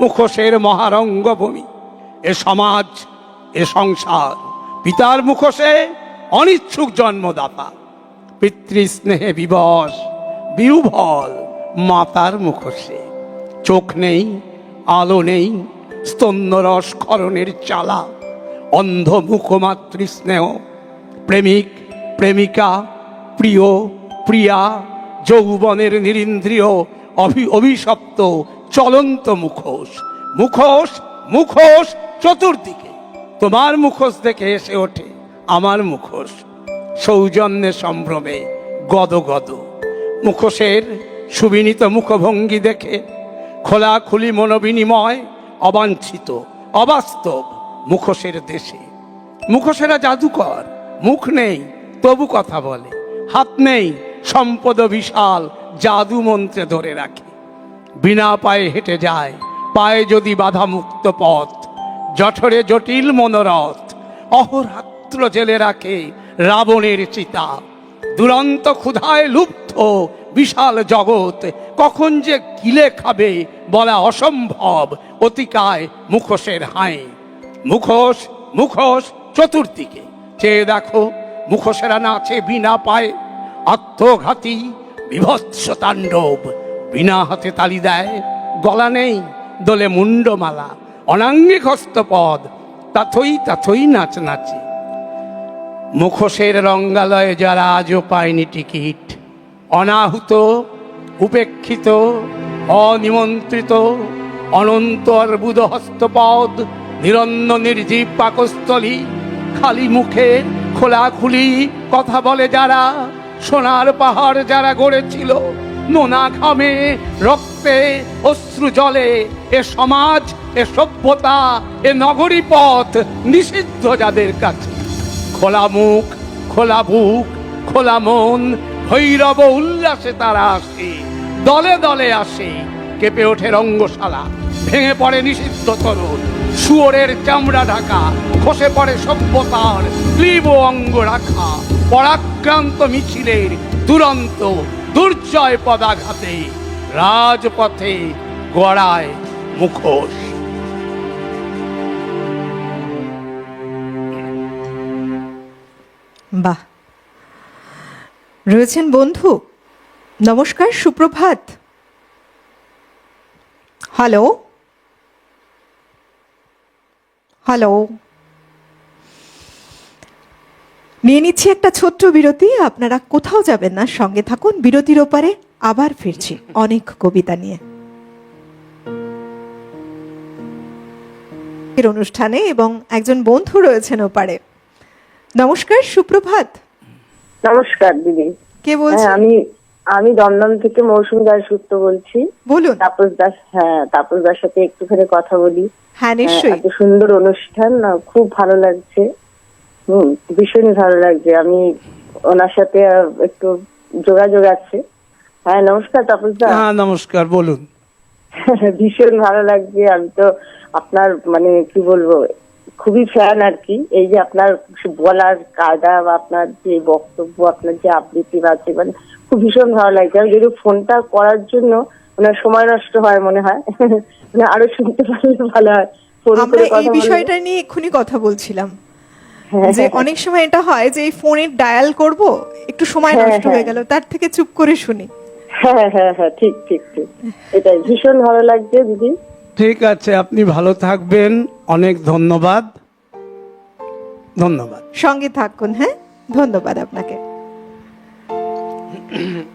মুখোশের মহারঙ্গভূমি। এ সমাজ এ সংসার পিতার মুখোশে অনিচ্ছুক জন্মদাতা, পিতৃস্নেহে বিবশ বিহ্বল মাতার মুখোশে। চোখ নেই, আলো নেই, স্তন্যরস ক্ষরণের চালা, অন্ধ মুখমাতৃস্নেহ, প্রেমিক প্রেমিকা, প্রিয় প্রিয়া, যৌবনের নিরিন্দ্রিয় অভিশপ্ত চলন্ত মুখোশ। মুখোশ মুখোশ চতুর্দিকে। তোমার মুখোশ দেখে এসে ওঠে আমার মুখোশ, সৌজন্যে সম্ভ্রমে গদ গদ। মুখোশের সুবিনীত মুখভঙ্গি দেখে খোলাখুলি মনোবিনিময় অবাঞ্ছিত অবাস্তব মুখোশের দেশে। মুখোশেরা জাদুকর, মুখ নেই তবু কথা বলে, হাত নেই সম্পদ বিশাল জাদু মন্ত্রে ধরে রাখে। বিনা পায়ে হেঁটে যায়, পায়ে যদি বাধা মুক্ত পথ, জঠরে জটিল মনোরথ, অহরাত্র জেলে রাখে রাবণের চিতা। দুরন্ত ক্ষুধায় লুপ্ত বিশাল জগৎ কখন যে গিলে খাবে বলা অসম্ভব, অতিকায় মুখোশের হায়। মুখোশ মুখোশ চতুর্দিকে চেয়ে দেখো, মুখোশেরা নাচে বিনা পায়ে, আত্মঘাতী বিভৎস তাণ্ডব। বিনা হাতে তালি দেয়, গলা নেই দোলে মুন্ডমালা, অনাঙ্গিক হস্তপদ তাথই তাথই নাচ নাচে। মুখোশের রঙ্গালয়ে যারা আজও পায়নি টিকিট, অনাহুত উপেক্ষিত অনিমন্ত্রিত অনন্ত অর্বুদ হস্তপদ, নিরন্ন নির্জীব পাকস্থলী, খালি মুখে খোলাখুলি কথা বলে যারা, সোনার পাহাড় যারা গড়েছিল নোনা ঘামে রক্তে অশ্রু জলে, এ সমাজ এ সভ্যতা এ নগরী পথ নিষিদ্ধ যাদের কাছে। খোলা মুখ খোলা বুক খোলা মন ভৈরব উল্লাসে তারা আসে, দলে দলে আসে, কেঁপে ওঠে রঙ্গশালা, ভেঙে পড়ে নিষিদ্ধ তরুণ, শুয়োরের চামড়া ঢাকা খসে পড়ে সভ্যতার ক্লীব অঙ্গ রাখা। পরাক্রান্ত মিছিলের দুরন্ত দুর্জয় পদাঘাতে রাজপথে গড়ায় মুখোশ। বাহ, রয়েছেন বন্ধু। নমস্কার, সুপ্রভাত। হ্যালো হ্যালো, নিয়ে নিচ্ছি একটা ছোট্ট বিরতি। আপনারা কোথাও যাবেন না, সঙ্গে থাকুন। বিরতির ওপারে আবার ফিরছি অনেক কবিতা নিয়ে এর অনুষ্ঠানে, এবং একজন বন্ধু রয়েছেন ওপারে। নমস্কার, সুপ্রভাত। নমস্কার দিদি। কে বলছেন? আমি দমদম থেকে মৌসুমী দাশগুপ্ত বলছি। বলুন। তাপস দাস, হ্যাঁ তাপস দাস সাথে একটুখানি কথা বলি। হ্যাঁ নিশ্চয়ই। এত সুন্দর অনুষ্ঠান, খুব ভালো লাগছে। ভীষণই ভালো লাগছে। আমি ওনার সাথে একটু যোগাযোগ আছে। হ্যাঁ নমস্কার তাপস দা। হ্যাঁ নমস্কার, বলুন। ভীষণ ভালো লাগছে। আমি তো আপনার মানে কি বলবো, খুবই ফ্যান আর কি। এই যে আপনার বলার কায়দা বা আপনার যে বক্তব্য, আপনার যে আবৃত্তি আছে, মানে খুব ভীষণ ভালো লাগছে। আমি যদি ফোনটা করার জন্য মানে সময় নষ্ট হয় মনে হয়, মানে আরো শুনতে পারলে ভালো হয়। আমরা এই বিষয়টা নিয়ে এক্ষুনি কথা বলছিলাম যে অনেক সময় এটা হয় যে এই ফোনের ডায়াল করব, একটু সময় নষ্ট হয়ে গেল, তার থেকে চুপ করে শুনি। হ্যাঁ হ্যাঁ হ্যাঁ, ঠিক ঠিক ঠিক, এটাই ভীষণ ভালো লাগছে দিদি। ঠিক আছে, আপনি ভালো থাকবেন। অনেক ধন্যবাদ। ধন্যবাদ, সঙ্গে থাকুন। হ্যাঁ ধন্যবাদ আপনাকে।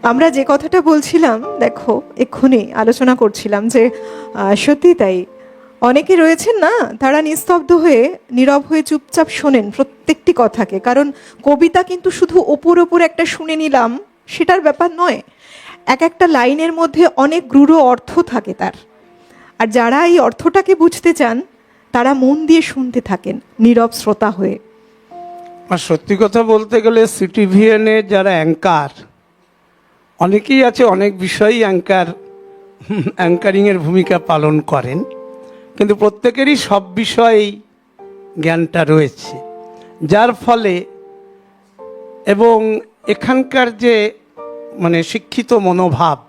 আমরা যে কথাটা বলছিলাম, দেখো এক্ষুনি আলোচনা করছিলাম যে সত্যি তাই, অনেকে রয়েছেন না, তারা নিস্তব্ধ হয়ে নীরব হয়ে চুপচাপ শোনেন প্রত্যেকটি কথাকে। কারণ কবিতা কিন্তু শুধু ওপর ওপর একটা শুনে নিলাম সেটার ব্যাপার নয়, এক একটা লাইনের মধ্যে অনেক গূঢ় অর্থ থাকে তার। আর যারা এই অর্থটাকে বুঝতে চান তারা মন দিয়ে শুনতে থাকেন নীরব শ্রোতা হয়ে। আর সত্যি কথা বলতে গেলে সিটিভিএনে যারা অ্যাঙ্কার, অনেকেই আছে অনেক বিষয়ই অ্যাঙ্কারিংয়ের ভূমিকা পালন করেন, কিন্তু প্রত্যেকেরই সব বিষয়েই জ্ঞানটা রয়েছে, যার ফলে এবং এখানকার যে মানে শিক্ষিত মনোভাব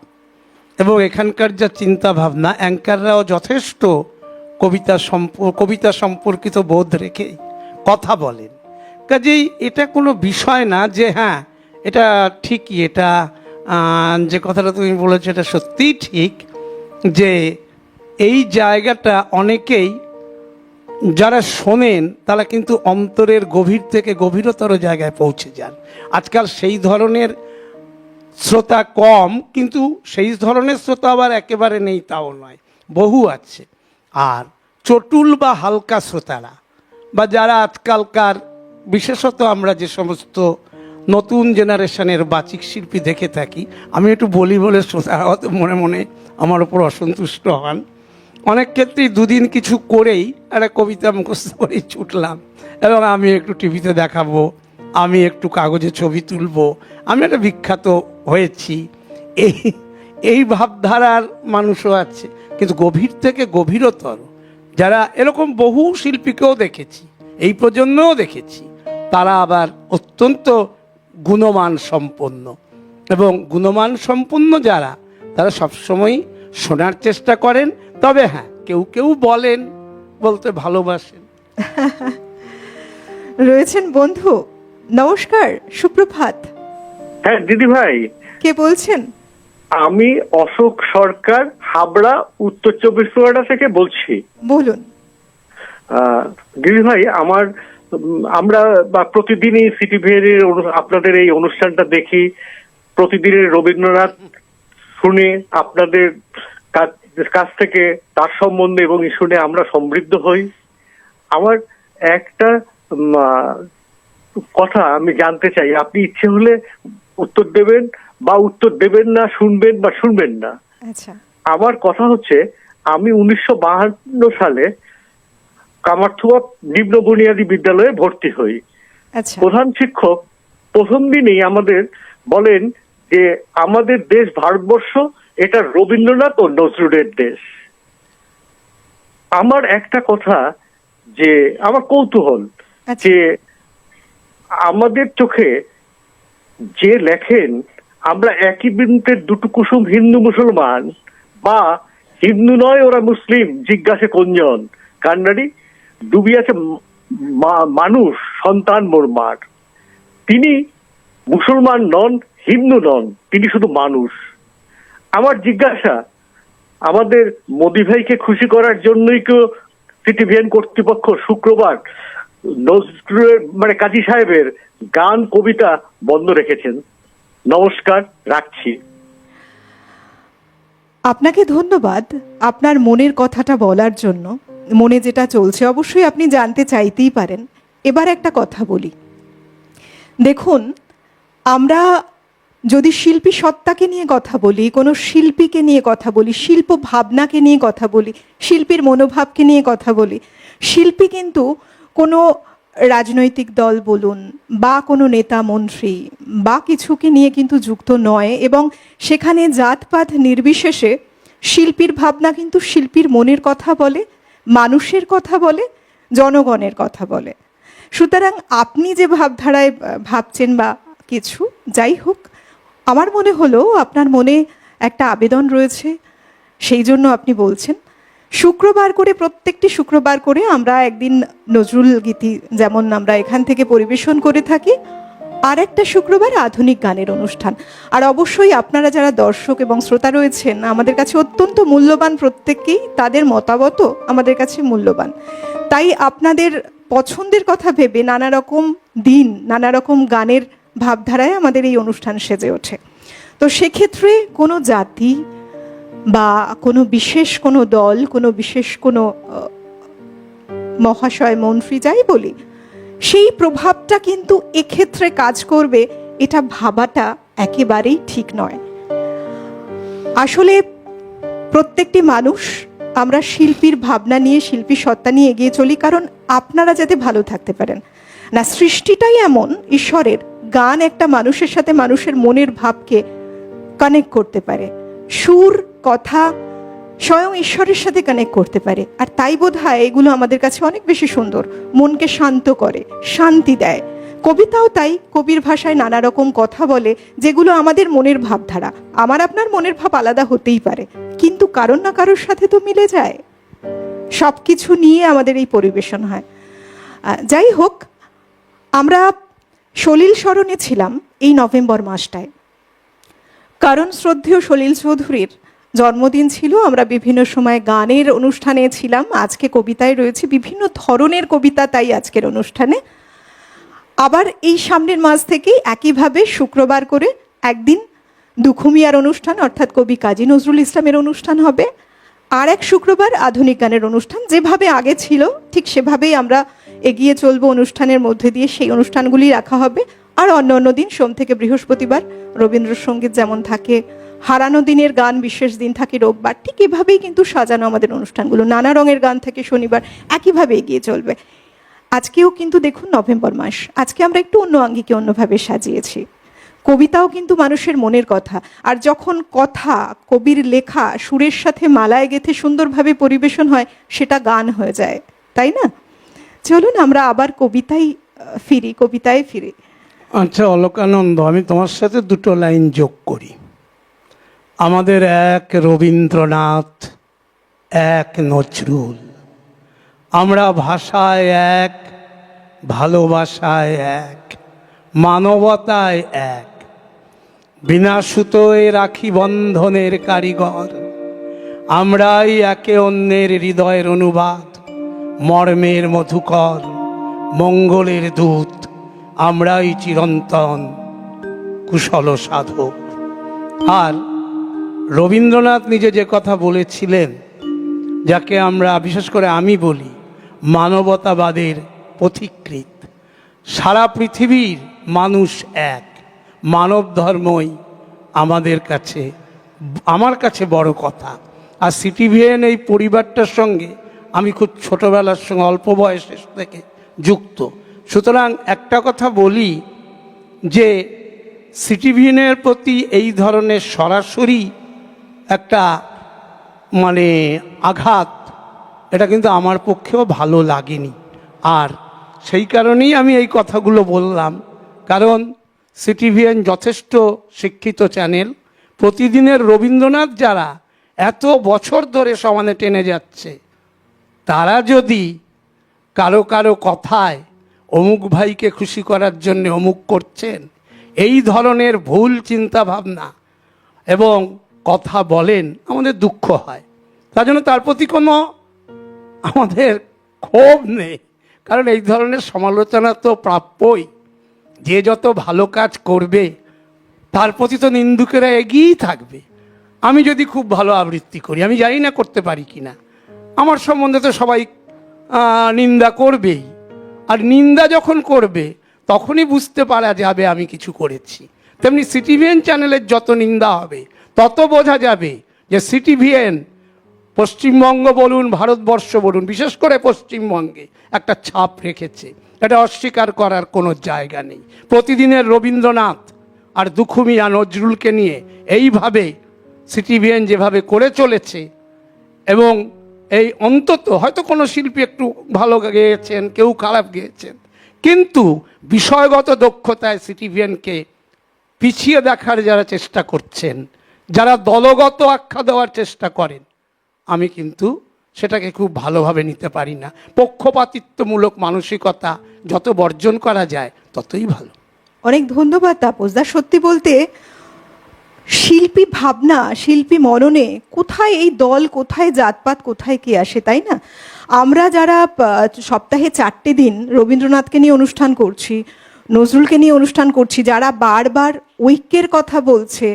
এবং এখানকার যা চিন্তা ভাবনা, অ্যাঙ্কাররাও যথেষ্ট কবিতা সম্পর্কিত বোধ রেখে কথা বলেন। কাজেই এটা কোনো বিষয় না যে হ্যাঁ এটা ঠিকই, এটা যে কথাটা তুমি বলেছো এটা সত্যিই ঠিক, যে এই জায়গাটা অনেকেই যারা শোনেন তারা কিন্তু অন্তরের গভীর থেকে গভীরতর জায়গায় পৌঁছে যান। আজকাল সেই ধরনের শ্রোতা কম, কিন্তু সেই ধরনের শ্রোতা আবার একেবারে নেই তাও নয়, বহু আছে। আর চটুল বা হালকা শ্রোতারা বা যারা আজকালকার বিশেষত আমরা যে সমস্ত নতুন জেনারেশনের বাচিক শিল্পী দেখে থাকি, আমি একটু বলি বলে শ্রোতারা হয়তো মনে মনে আমার উপর অসন্তুষ্ট হন, অনেক ক্ষেত্রেই দুদিন কিছু করেই একটা কবিতা মুখস্থ করেই ছুটলাম, এবং আমি একটু টিভিতে দেখাবো, আমি একটু কাগজে ছবি তুলবো, আমি একটা বিখ্যাত হয়েছি, এই এই ভাবধারার মানুষও আছে। কিন্তু গভীর থেকে গভীরতর যারা, এরকম বহু শিল্পীকেও দেখেছি, এই প্রজন্মেও দেখেছি, তারা আবার অত্যন্ত গুণমান সম্পন্ন, এবং গুণমান সম্পন্ন যারা, তারা সবসময় শোনার চেষ্টা করেন। তবে হ্যাঁ, কেউ কেউ বলেন, বলতে ভালোবাসেন। রয়েছেন বন্ধু, নমস্কার, সুপ্রভাত। হ্যাঁ দিদি ভাই, কে বলছেন? আমি অশোক সরকার, হাবড়া, উত্তর 24 পরগনা থেকে বলছি। বলুন। দিদি ভাই, আমরা প্রতিদিনই সিটিভির আপনাদের এই অনুষ্ঠানটা দেখি, প্রতিদিনের রবীন্দ্রনাথ শুনে আপনাদের কাছ থেকে তার সম্বন্ধে এবং শুনে আমরা সমৃদ্ধ হই। আমার একটা কথা আমি জানতে চাই, আপনি ইচ্ছে হলে উত্তর দেবেন বা উত্তর দেবেন না, শুনবেন বা শুনবেন না। আচ্ছা। আমার কথা হচ্ছে, আমি 1952 সালে কামারথুয়া নিম্ন বুনিয়াদী বিদ্যালয়ে ভর্তি হই। আচ্ছা। প্রধান শিক্ষক প্রথম দিনেই আমাদের বলেন যে আমাদের দেশ ভারতবর্ষ, এটা রবীন্দ্রনাথ ও নজরুলের দেশ। আমার একটা কথা, যে আমার কৌতূহল, যে আমাদের চোখে যে লেখেন, আমরা একই বৃন্তের দুটো কুসুম হিন্দু মুসলমান, বা হিন্দু নয় ওরা মুসলিম, জিজ্ঞাসে কোনজন, কান্নাড়ি ডুবিয়াছে মানুষ সন্তান মোর মার। তিনি মুসলমান নন, হিন্দু নন, তিনি শুধু মানুষ। আমার জিজ্ঞাসা, আমাদের মোদি ভাইকে খুশি করার জন্যই কেউ সিটিভিএন কর্তৃপক্ষ শুক্রবার নজরুলের কাজী সাহেবের গান কবিতা বন্ধ রেখেছেন? নমস্কার, রাখছি। আপনাকে ধন্যবাদ আপনার মনের কথাটা বলার জন্য। মনে যেটা চলছে অবশ্যই আপনি জানতে চাইতেই পারেন। এবার একটা কথা বলি, দেখুন, আমরা যদি শিল্পী সত্তাকে নিয়ে কথা বলি, কোনো শিল্পীকে নিয়ে কথা বলি, শিল্প ভাবনাকে নিয়ে কথা বলি, শিল্পীর মনোভাবকে নিয়ে কথা বলি, শিল্পী কিন্তু কোনো রাজনৈতিক দল বলুন বা কোনো নেতা মন্ত্রী বা কিছুকে নিয়ে কিন্তু যুক্ত নয়, এবং সেখানে জাতপাত নির্বিশেষে শিল্পীর ভাবনা কিন্তু শিল্পীর মনের কথা বলে, মানুষের কথা বলে, জনগণের কথা বলে। সুতরাং আপনি যে ভাবধারায় ভাবছেন বা কিছু, যাই হোক, আমার মনে হলো আপনার মনে একটা আবেদন রয়েছে, সেই জন্য আপনি বলছেন। শুক্রবার করে, প্রত্যেকটি শুক্রবার করে আমরা একদিন নজরুল গীতি যেমন আমরা এখান থেকে পরিবেশন করে থাকি, আর একটা শুক্রবার আধুনিক গানের অনুষ্ঠান। আর অবশ্যই আপনারা যারা দর্শক এবং শ্রোতা রয়েছেন, আমাদের কাছে অত্যন্ত মূল্যবান, প্রত্যেককেই তাদের মতামতও আমাদের কাছে মূল্যবান। তাই আপনাদের পছন্দের কথা ভেবে নানা রকম দিন, নানা রকম গানের ভাবধারায় আমাদের এই অনুষ্ঠান সেজে ওঠে। তো সেক্ষেত্রে কোনো জাতি বা কোনো বিশেষ কোনো দল, কোনো বিশেষ কোনো মহাশয়, মন্ত্রী, যাই বলি, সেই প্রভাবটা কিন্তু এক্ষেত্রে কাজ করবে, এটা ভাবাটা একেবারেই ঠিক নয়। আসলে প্রত্যেকটি মানুষ আমরা শিল্পীর ভাবনা নিয়ে, শিল্পী সত্তা নিয়ে এগিয়ে চলি, কারণ আপনারা যাতে ভালো থাকতে পারেন। না, সৃষ্টিটাই এমন ঈশ্বরের, গান একটা মানুষের সাথে মানুষের মনের ভাবকে কানেক্ট করতে পারে, সুর, কথা স্বয়ং ঈশ্বরের সাথে কানেক্ট করতে পারে। আর তাই বোধহয় এগুলো আমাদের কাছে অনেক বেশি সুন্দর, মনকে শান্ত করে, শান্তি দেয়। কবিতাও তাই, কবির ভাষায় নানা রকম কথা বলে, যেগুলো আমাদের মনের ভাবধারা। আমার আপনার মনের ভাব আলাদা হতেই পারে, কিন্তু কারোর না কারোর সাথে তো মিলে যায়। সব কিছু নিয়ে আমাদের এই পরিবেশন হয়। যাই হোক, আমরা সলিল স্মরণে ছিলাম এই নভেম্বর মাসটায়, কারণ শ্রদ্ধেয় সলিল চৌধুরীর জন্মদিন ছিল। আমরা বিভিন্ন সময় গানের অনুষ্ঠানে ছিলাম, আজকে কবিতায় রয়েছে, বিভিন্ন ধরনের কবিতা তাই আজকের অনুষ্ঠানে। আবার এই সামনের মাস থেকেই একইভাবে শুক্রবার করে একদিন দুখুমিয়ার অনুষ্ঠান, অর্থাৎ কবি কাজী নজরুল ইসলামের অনুষ্ঠান হবে, আর এক শুক্রবার আধুনিক গানের অনুষ্ঠান। যেভাবে আগে ছিল ঠিক সেভাবেই আমরা এগিয়ে চলবো অনুষ্ঠানের মধ্যে দিয়ে, সেই অনুষ্ঠানগুলি রাখা হবে। আর অন্য অন্য দিন, সোম থেকে বৃহস্পতিবার রবীন্দ্রসঙ্গীত যেমন থাকে, হারানো দিনের গান বিশেষ দিন থাকে রোববার, ঠিক এভাবেই কিন্তু সাজানো আমাদের অনুষ্ঠানগুলো। নানা রঙের গান থাকে শনিবার, একইভাবে এগিয়ে চলবে। আজকেও কিন্তু দেখুন নভেম্বর মাস, আজকে আমরা একটু অন্য আঙ্গিকে অন্যভাবে সাজিয়েছি। কবিতাও কিন্তু মানুষের মনের কথা, আর যখন কথা কবির লেখা সুরের সাথে মালায় গেঁথে সুন্দরভাবে পরিবেশন হয়, সেটা গান হয়ে যায়, তাই না? চলুন আমরা আবার কবিতায় ফিরি। আচ্ছা অলকানন্দ, আমি তোমার সাথে দুটো লাইন যোগ করি। আমাদের এক রবীন্দ্রনাথ, এক নজরুল, আমরা ভাষায় এক, ভালোবাসায় এক, মানবতায় এক, বিনা সুতোয় রাখি বন্ধনের কারিগর। আমরাই একে অন্যের হৃদয়ের অনুবাদ, মর্মের মধুকর, মঙ্গলের দূত। আমরাই চিরন্তন কুশল সাধক। আর রবীন্দ্রনাথ নিজে যে কথা বলেছিলেন, যাকে আমরা বিশেষ করে আমি বলি মানবতাবাদের পথিকৃৎ, সারা পৃথিবীর মানুষ এক, মানব ধর্মই আমার কাছে বড় কথা। আর সিটিভিএন এই পরিবারটার সঙ্গে আমি খুব ছোটবেলার সঙ্গে অল্প বয়সের থেকে যুক্ত। সুতরাং একটা কথা বলি যে সিটিভিএনের প্রতি এই ধরনের সরাসরি একটা আঘাত, এটা কিন্তু আমার পক্ষেও ভালো লাগেনি। আর সেই কারণেই আমি এই কথাগুলো বললাম, কারণ সিটিভিএন যথেষ্ট শিক্ষিত চ্যানেল। প্রতিদিনের রবীন্দ্রনাথ যারা এত বছর ধরে সমানে টেনে যাচ্ছে, তারা যদি কারো কারো কথায় অমুক ভাইকে খুশি করার জন্য অমুক করছেন, এই ধরনের ভুল চিন্তা ভাবনা এবং কথা বলেন, আমাদের দুঃখ হয়। তার জন্য তার প্রতি কোনো আমাদের ক্ষোভ নেই, কারণ এই ধরনের সমালোচনা তো প্রাপ্যই। যে যত ভালো কাজ করবে তার প্রতি তো নিন্দুকেরা এগিয়েই থাকবে। আমি যদি খুব ভালো আবৃত্তি করি, আমি জানি না করতে পারি কি না, আমার সম্বন্ধে তো সবাই নিন্দা করবেই। আর নিন্দা যখন করবে তখনই বুঝতে পারা যাবে আমি কিছু করেছি। তেমনি সিটিভিএন চ্যানেলের যত নিন্দা হবে তত বোঝা যাবে যে সিটিভিএন পশ্চিমবঙ্গ বলুন, ভারতবর্ষ বলুন, বিশেষ করে পশ্চিমবঙ্গে একটা ছাপ রেখেছে। এটা অস্বীকার করার কোনো জায়গা নেই। প্রতিদিনের রবীন্দ্রনাথ আর দুখুমিয়া নজরুলকে নিয়ে এইভাবে সিটিভিএন যেভাবে করে চলেছে, এবং এই অন্তত হয়তো কোনো শিল্পী একটু ভালো গেয়েছেন, কেউ খারাপ গেয়েছেন, কিন্তু বিষয়গত দক্ষতায় সিটিভিএনকে পিছিয়ে দেখার যারা চেষ্টা করছেন, যারা দলগত আখ্যা দেওয়ার চেষ্টা করেন, আমি কিন্তু সেটাকে খুব ভালোভাবে নিতে পারি না। পক্ষপাতিত্বমূলক মানসিকতা যত বর্জন করা যায় ততই ভালো। অনেক ধন্যবাদ তাপসদা। সত্যি বলতে শিল্পী ভাবনা, শিল্পী মননে কোথায় এই দল, কোথায় জাতপাত, কোথায় কি আসে, তাই না? আমরা যারা সপ্তাহে 4টে দিন রবীন্দ্রনাথকে নিয়ে অনুষ্ঠান করছি, নজরুলকে নিয়ে অনুষ্ঠান করছি, যারা বারবার ঐক্যের কথা বলছে,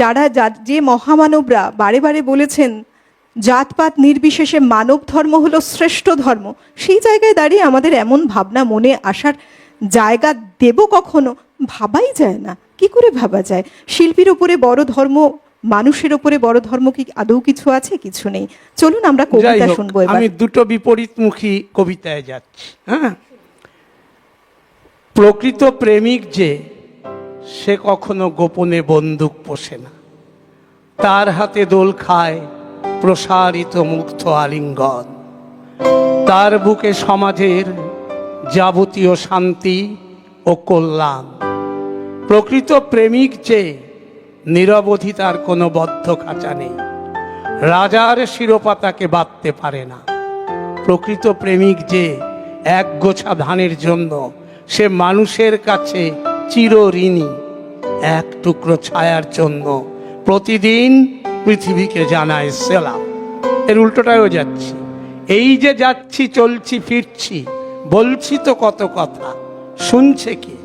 যারা যে মহামানবরা বারে বারে বলেছেন জাতপাত নির্বিশেষে মানব ধর্ম হলো শ্রেষ্ঠ ধর্ম, সেই জায়গায় দাঁড়িয়ে আমাদের এমন ভাবনা মনে আসার জায়গা দেব কখনো? ভাবাই যায় না। কি করে ভাবা যায়? শিল্পীর উপরে বড় ধর্ম, মানুষের উপরে বড় ধর্ম কি আদৌ কিছু আছে? কিছু নেই। চলুন আমরা কবিতা শুনবো এবার। আমি দুটো বিপরীতমুখী কবিতায় যাচ্ছি। হ্যাঁ, প্রকৃত প্রেমিক যে, সে কখনো গোপনে বন্দুক পোষে না, তার হাতে দোল খায় প্রসারিত মুগ্ধ আলিঙ্গন, তার বুকে সমাজের যাবতীয় শান্তি ও কল্যাণ। প্রকৃত প্রেমিক যে, নিরবধি তার কোনো বদ্ধ খাঁচা নেই, রাজার শিরোপা তাকে বাঁধতে পারে না। প্রকৃত প্রেমিক যে, এক গোছা ধানের জন্য সে মানুষের কাছে চির ঋণী, এক টুকরো ছায়ার জন্য প্রতিদিন পৃথিবীকে জানায় সেলাম। এর উল্টোটাও যাচ্ছি। এই যে যাচ্ছি, চলছি, ফিরছি, বলছি তো কত কথা, শুনছে কি?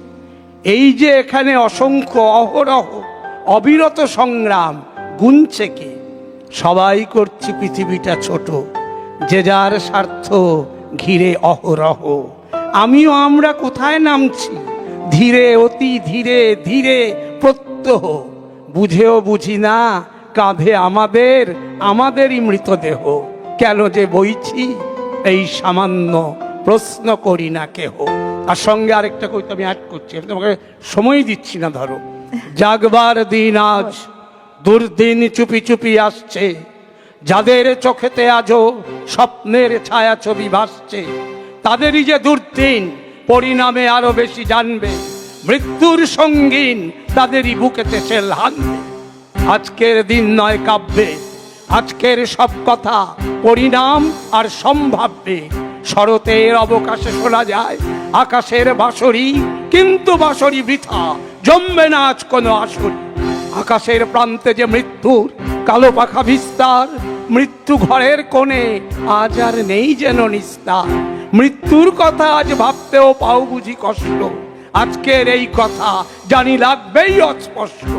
এই যে এখানে অসংখ্য অহরহ অবিরত সংগ্রাম, গুনছে কে? সবাই করছি পৃথিবীটা ছোট, যে যার স্বার্থ ঘিরে অহরহ। আমিও আমরা কোথায় নামছি, ধীরে, অতি ধীরে ধীরে প্রত্যহ, বুঝেও বুঝি না কাঁধে আমাদের আমাদেরই মৃতদেহ, কেন যে বইছি এই সামান্য প্রশ্ন করি না কেহ। আর সঙ্গে আরেকটা কবিতা আমি অ্যাড করছি, আমি তোমাকে সময় দিচ্ছি না। ধরো, জাগবার দিন আজ, দুর্দিন চুপি চুপি আসছে, যাদের চোখেতে আজও স্বপ্নের ছায়া ছবি ভাসছে, তাদেরই যে দুর্দিন পরিণামে আরো বেশি জানবে, মৃত্যুর সঙ্গীন তাদেরই বুকেতে সেল হানবে। আজকের দিন নয় কাব্যে, আজকের সব কথা পরিণাম আর সম্ভাব্যে, শরতের অবকাশে শোনা যায় আকাশের বাঁশরি, কিন্তু বাঁশরি বৃথা, জমবে না আজ কোনো আসরি। আকাশের প্রান্তে যে মৃত্যুর কালো পাখা বিস্তার, মৃত্যু ঘরের কোণে আজ আর নেই যেন নিস্তার। মৃত্যুর কথা আজ ভাবতেও পাও বুঝি কষ্ট, আজকের এই কথা জানি লাগবেই অস্পষ্ট।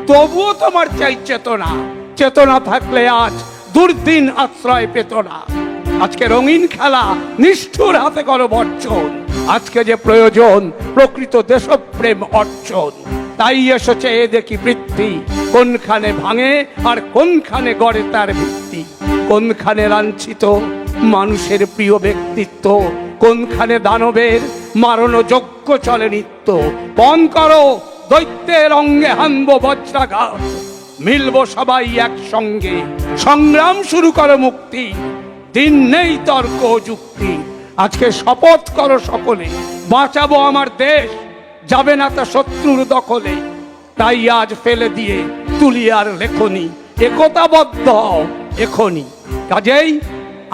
তবুও তোমার চাই চেতনা, চেতনা থাকলে আজ দুর্দিন আশ্রয় পেত না। আজকে রঙিন খেলা নিষ্ঠুর হাতে করো বর্জন, আজকে যে প্রয়োজন প্রকৃত দেশপ্রেম অর্জন। তাই এসেছে এ দেখি বৃত্তি, কোনখানে ভাঙে আর কোনখানে গড়ে তার ভিত্তি। কোনখানে লাঞ্ছিত মানুষের প্রিয় ব্যক্তিত্ব, কোনখানে দানবের মারণ যোগ্য চলে নিত্য। পণ করো দৈত্যের অঙ্গে হানবো বজ্রাঘাত, মিলবো সবাই একসঙ্গে, সংগ্রাম শুরু করো মুক্তি। দিন নেই তর্ক যুক্তি, আজকে শপথ করো সকলে, বাঁচাবো আমার দেশ, যাবে না তা শত্রুর দখলে। তাই আজ ফেলে দিয়ে তুলি আর লেখনি, একতাবদ্ধ হও এখনি। কাজেই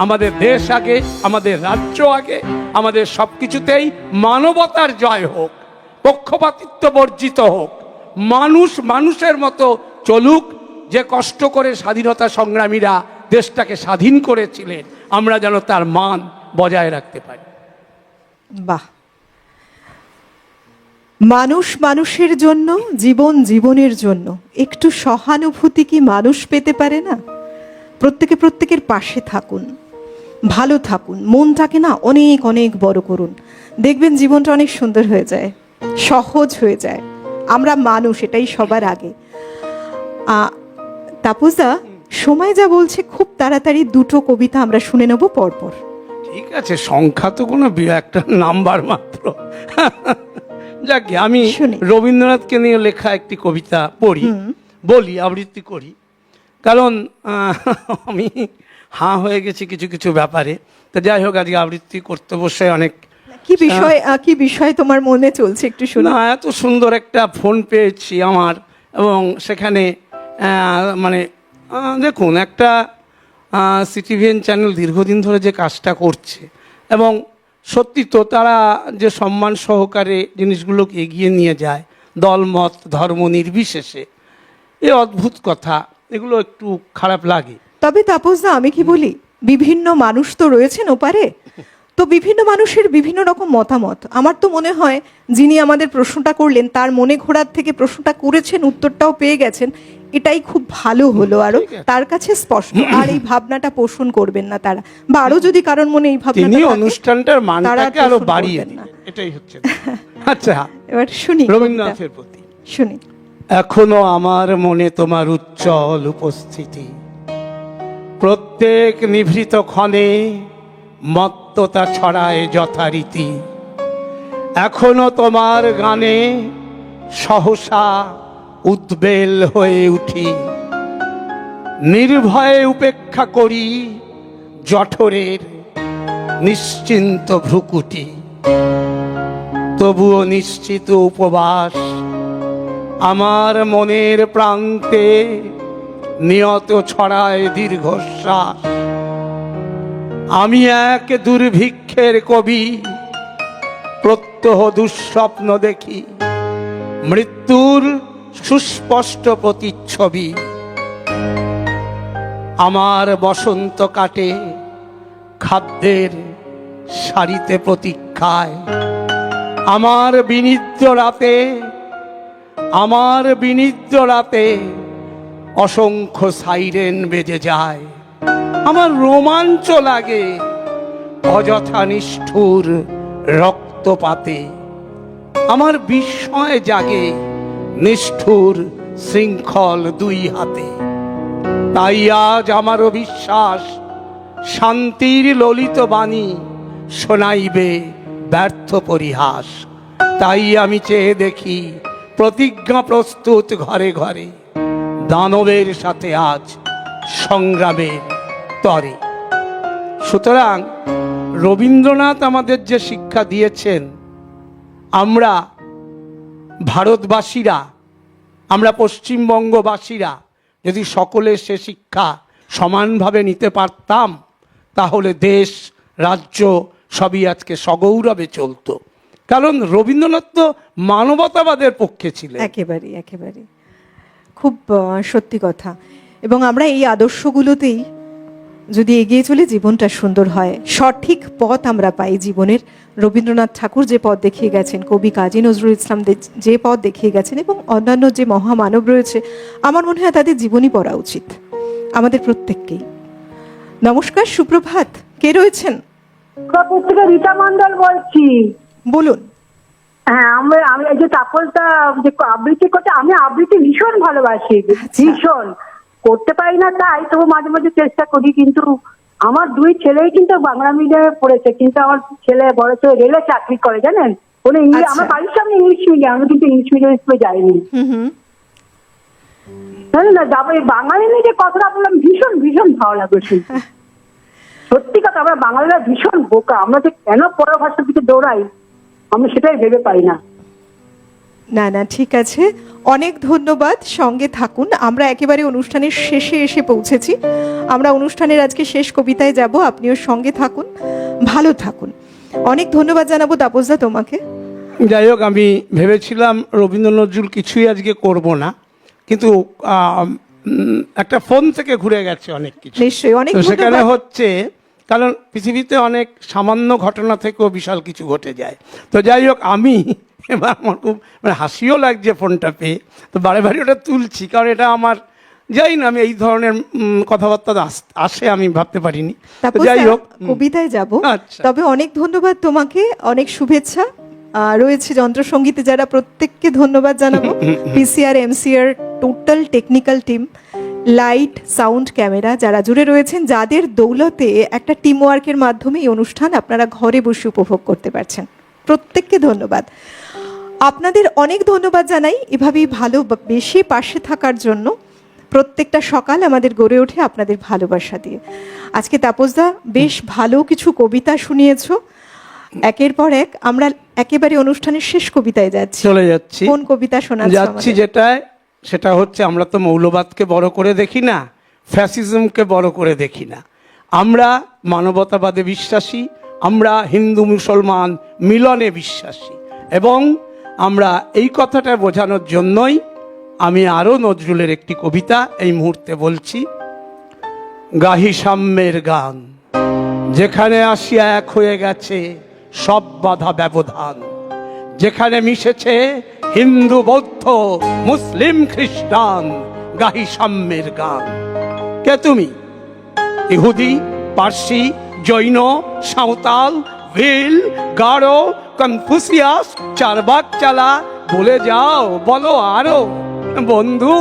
আমাদের দেশ আগে, আমাদের রাজ্য আগে, আমাদের সবকিছুতেই মানবতার জয় হোক, পক্ষপাতিত্ব বর্জিত হোক, মানুষ মানুষের মতো চলুক। যে কষ্ট করে স্বাধীনতা সংগ্রামীরা দেশটাকে স্বাধীন করেছিলেন, আমরা যেন তার মান বজায় রাখতে পারি। বাহ, মানুষ মানুষের জন্য, জীবন জীবনের জন্য একটু সহানুভূতি কি মানুষ পেতে পারে না? প্রত্যেকে প্রত্যেকের পাশে থাকুন, ভালো থাকুন, মনটাকে না অনেক অনেক বড় করুন, দেখবেন জীবনটা অনেক সুন্দর হয়ে যায়, সহজ হয়ে যায়। আমরা মানুষ, এটাই সবার আগে। তাপসদা, সময় যা বলছে খুব তাড়াতাড়ি দুটো কবিতা আমরা শুনে নেব পরপর। ঠিক আছে, সংখ্যা তো কোনো একটা নাম্বার মাত্র। যাক, আমি রবীন্দ্রনাথকে নিয়ে লেখা একটি কবিতা পড়ি, বলি, আবৃত্তি করি। কারণ আমি হাঁ হয়ে গেছি কিছু কিছু ব্যাপারে। তো যাই হোক, আজকে আবৃত্তি করতে বসে অনেক কি বিষয় তোমার মনে চলছে একটু শোনা। এত সুন্দর একটা ফোন পেয়েছি আমার, এবং সেখানে মানে দেখুন, একটা সিটিভিএন চ্যানেল দীর্ঘদিন ধরে যে কাজটা করছে, এবং সত্যি তো তারা যে সম্মান সহকারে জিনিসগুলোকে এগিয়ে নিয়ে যায়, দলমত ধর্ম নির্বিশেষে, এ অদ্ভুত কথা। এগুলো একটু খারাপ লাগে। তবে তাপসদা, আমি কি বলি, বিভিন্ন মানুষ তো রয়েছেন ওপারে, তো বিভিন্ন মানুষের বিভিন্ন রকম মতামত। আমার তো মনে হয় যিনি আমাদের প্রশ্নটা করলেন তার মনে ঘোরার থেকে প্রশ্নটা করেছেন, উত্তরটাও পেয়ে গেছেন, এটাই খুব ভালো হলো। আরো তার কাছে স্পষ্ট, আর এই ভাবনাটা পোষণ করবেন না তারা, বা আরো যদি কারণ মনে এই ভাবনাটা তিনি অনুষ্ঠানটার মানটাকে আরো বাড়িয়ে দিবেন, এটাই হচ্ছে। আচ্ছা, এবার শুনি রবীন্দ্রনাথের প্রতি শুনি। এখনো আমার মনে তোমার উজ্জ্বল উপস্থিতি, প্রত্যেক নিভৃত ক্ষণে মত্ততা ছড়ায় যথারীতি। এখনো তোমার গানে সহসা উদ্বেল হয়ে উঠি, নির্ভয়ে উপেক্ষা করি জঠরের নিশ্চিন্ত ভ্রুকুটি। তবুও নিশ্চিত উপবাস আমার মনের প্রান্তে নিয়ত ছড়ায় দীর্ঘশ্বাস। আমি এক দুর্ভিক্ষের কবি, প্রত্যহ দুঃস্বপ্ন দেখি, মৃত্যুর সুস্পষ্ট প্রতিচ্ছবি। আমার বসন্ত কাটে খাদ্যের সারিতে প্রতীক্ষায়, আমার বিনিদ্র রাতে অসংখ্য সাইরেন বেজে যায়। আমার রোমাঞ্চ লাগে অযথা নিষ্ঠুর রক্তপাতে, আমার বিস্ময় জাগে নিষ্ঠুর শৃঙ্খল দুই হাতে। তাই আজ আমারও বিশ্বাস, শান্তির ললিত বাণী শোনাইবে ব্যর্থ পরিহাস। তাই আমি চেয়ে দেখি প্রতিজ্ঞা প্রস্তুত ঘরে ঘরে, দানবের সাথে আজ সংগ্রামের তরে। সুতরাং রবীন্দ্রনাথ আমাদের যে শিক্ষা দিয়েছেন, আমরা ভারতবাসীরা, আমরা পশ্চিমবঙ্গবাসীরা যদি সকলে সে শিক্ষা সমানভাবে নিতে পারতাম, তাহলে দেশ রাজ্য সবই আজকে সগৌরবে চলতো। কারণ রবীন্দ্রনাথ তো মানবতাবাদের পক্ষে ছিলেন। একেবারে একেবারে খুব সত্যি কথা। এবং আমরা এই আদর্শগুলোতেই যদি এগিয়ে চলে, জীবনটা সুন্দর হয়, সঠিক পথ আমরা পাই জীবনের। রবীন্দ্রনাথ ঠাকুর যে পথ দেখিয়ে গেছেন, কবি কাজী নজরুল ইসলাম যে পথ দেখিয়ে গেছেন, এবং অন্যান্য যে মহামানব রয়েছে, আমার মনে হয় তাদের জীবনী পড়া উচিত আমাদের প্রত্যেককেই। নমস্কার, সুপ্রভাত। কে রয়েছেন? থেকে রীতা মন্ডল বলছি। বলুন। হ্যাঁ, আমি এই যে তাপসদা যে আবৃত্তি করতে, আমি আবৃত্তি ভীষণ ভালোবাসি, ভীষণ। করতে পারি না তাই তবু মাঝে মাঝে চেষ্টা করি। কিন্তু আমার দুই ছেলেই কিন্তু বাংলা মিডিয়ামে পড়েছে, কিন্তু আমার ছেলে বড় ছেলে রেলে চাকরি করে, জানেন। ওরা আমার বাড়ির সামনে ইংলিশ মিডিয়াম, আমি কিন্তু ইংলিশ মিডিয়াম স্কুলে যাইনি, জানেন না। যাবো এই বাঙালি নিয়ে যে কথাটা বললাম, ভীষণ ভীষণ ভালো লাগলো শুনতে। সত্যি কথা, আমরা বাঙালিরা ভীষণ বোকা। আমরা যে কেন পরভাষার দিকে দৌড়াই, আমি সেটাই ভেবে পাই না। না না, ঠিক আছে, অনেক ধন্যবাদ। সঙ্গে থাকুন, আমরা একেবারে অনুষ্ঠানের শেষে এসে পৌঁছেছি। আমরা অনুষ্ঠানের আজকে শেষ কবিতায় যাব, আপনিও সঙ্গে থাকুন, ভালো থাকুন। অনেক ধন্যবাদ জানাবো তাপসদা তোমাকে। যাই হোক, আমি ভেবেছিলাম রবীন্দ্র নজরুল কিছুই আজকে করব না, কিন্তু একটা ফোন থেকে ঘুরে গেছে অনেক কিছু। নিশ্চয়ই, অনেক সেখানে হচ্ছে, কারণ পৃথিবীতে অনেক সামান্য ঘটনা থেকেও বিশাল কিছু ঘটে যায়। তো যাই হোক, আমি এবার আমার খুব হাসিও লাগছে ফোনটা পেয়ে, তো বারে বারে ওটা তুলছি, কারণ এটা আমার, যাই না, আমি এই ধরনের কথাবার্তা আসে আমি ভাবতে পারিনি। যাই হোক, কবিতায় যাব। আচ্ছা। তবে অনেক ধন্যবাদ তোমাকে, অনেক শুভেচ্ছা রয়েছে যন্ত্রসঙ্গীতে যারা, প্রত্যেককে ধন্যবাদ জানাবো। PCR MCR total technical team, light sound camera যারা জুড়ে রয়েছেন, যাদের দৌলতে একটা টিম ওয়ার্কের মাধ্যমে এই অনুষ্ঠান আপনারা ঘরে বসে উপভোগ করতে পারছেন। প্রত্যেককে ধন্যবাদ। আপনাদের অনেক ধন্যবাদ জানাই এভাবেই বেশি পাশে থাকার জন্য। প্রত্যেকটা সকাল আমাদের গড়ে ওঠে আপনাদের ভালোবাসা দিয়ে। আজকে তাপসদা বেশ ভালো কিছু কবিতা শুনিয়েছ, একের পর এক। আমরা একেবারে অনুষ্ঠানের শেষ কবিতায় চলে যাচ্ছি। কোন কবিতা শোনাচ্ছি? সেটা হচ্ছে, আমরা তো মৌলবাদকে বড় করে দেখি না, ফ্যাসিজমকে বড় করে দেখি না। আমরা মানবতাবাদে বিশ্বাসী, আমরা হিন্দু মুসলমান মিলনে বিশ্বাসী। এবং আমরা এই কথাটা বোঝানোর জন্যই আমি আরও নজরুলের একটি কবিতা এই মুহূর্তে বলছি। গাহি সাম্যের গান, যেখানে আসিয়া এক হয়ে গেছে সব বাধা ব্যবধান, যেখানে মিশেছে হিন্দু বৌদ্ধ মুসলিম খ্রিস্টান, গাহি সাম্যের গান। কে তুমি? ইহুদি, পার্সি, জৈন, সাঁওতাল, ভিল, গারো, কনফুসিয়াস, চারবাক চালা, বলে যাও, বলো আরো। বন্ধু,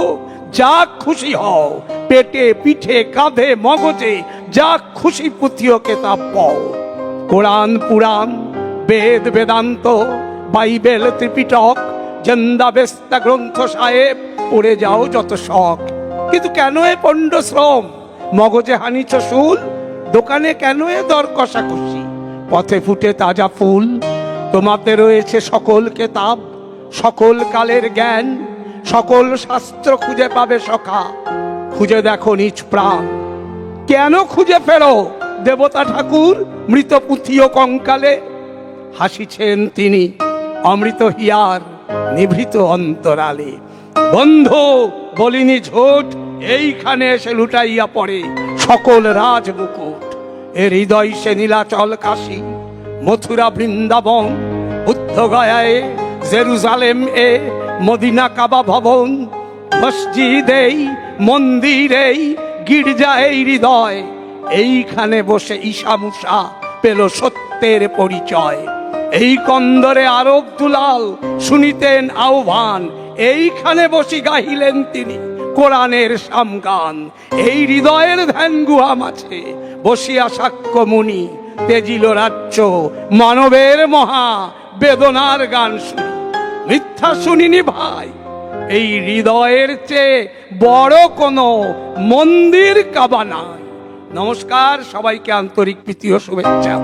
যা খুশি হও, পেটে পিঠে কাঁধে মগজে যা খুশি পুঁথিও কেতাব পাও। কোরআন পুরাণ, বেদ বেদান্ত, বাইবেল ত্রিপিটক, জন্দাবেস্তা গ্রন্থ সাহেব, পড়ে যাও যত শখ। কিন্তু কেন এ পণ্ড শ্রম? মগজে হানিছ শুল, দোকানে কেন এ দর কষাকষি? পথে ফুটে তাজা ফুল, তোমাতে রয়েছে সকল কেতাব, সকল কালের জ্ঞান, সকল শাস্ত্র খুঁজে পাবে সখা। খুঁজে দেখো নিজ প্রাণ, কেন খুঁজে ফেরো দেবতা ঠাকুর মৃত পুঁথি ও কঙ্কালে? হাসিছেন তিনি অমৃত হিয়ার নিভৃত অন্তরালে। বন্ধু, বলিনি ঝোট, এইখানে এসে লুটাইয়া পড়ে সকল রাজ মুকুট। এর হৃদয় সে নীলাচল কাশী, মথুরা বৃন্দাবন, বুদ্ধ গয়ায় জেরুজালেম এ মদিনা কাবা ভবন। মসজিদ এই, মন্দির এই, গির্জা এই হৃদয়, এইখানে বসে ঈশা মুসা পেল সত্যের পরিচয়। এই কন্দরে আরব দুলাল শুনিতেন আহ্বান, এইখানে বসি গাহিলেন তিনি কোরআনের সামগান। এই হৃদয়ের ধ্যান গুহা মাঝে বসিয়া সাক্ষ্য মুনি, তেজিল রাজ্য মানবের মহা বেদনার গান শুনি। মিথ্যা শুনিনি ভাই, এই হৃদয়ের চেয়ে বড় কোনো মন্দির কাবা নাই। নমস্কার, সবাইকে আন্তরিক প্রীতি ও শুভেচ্ছা।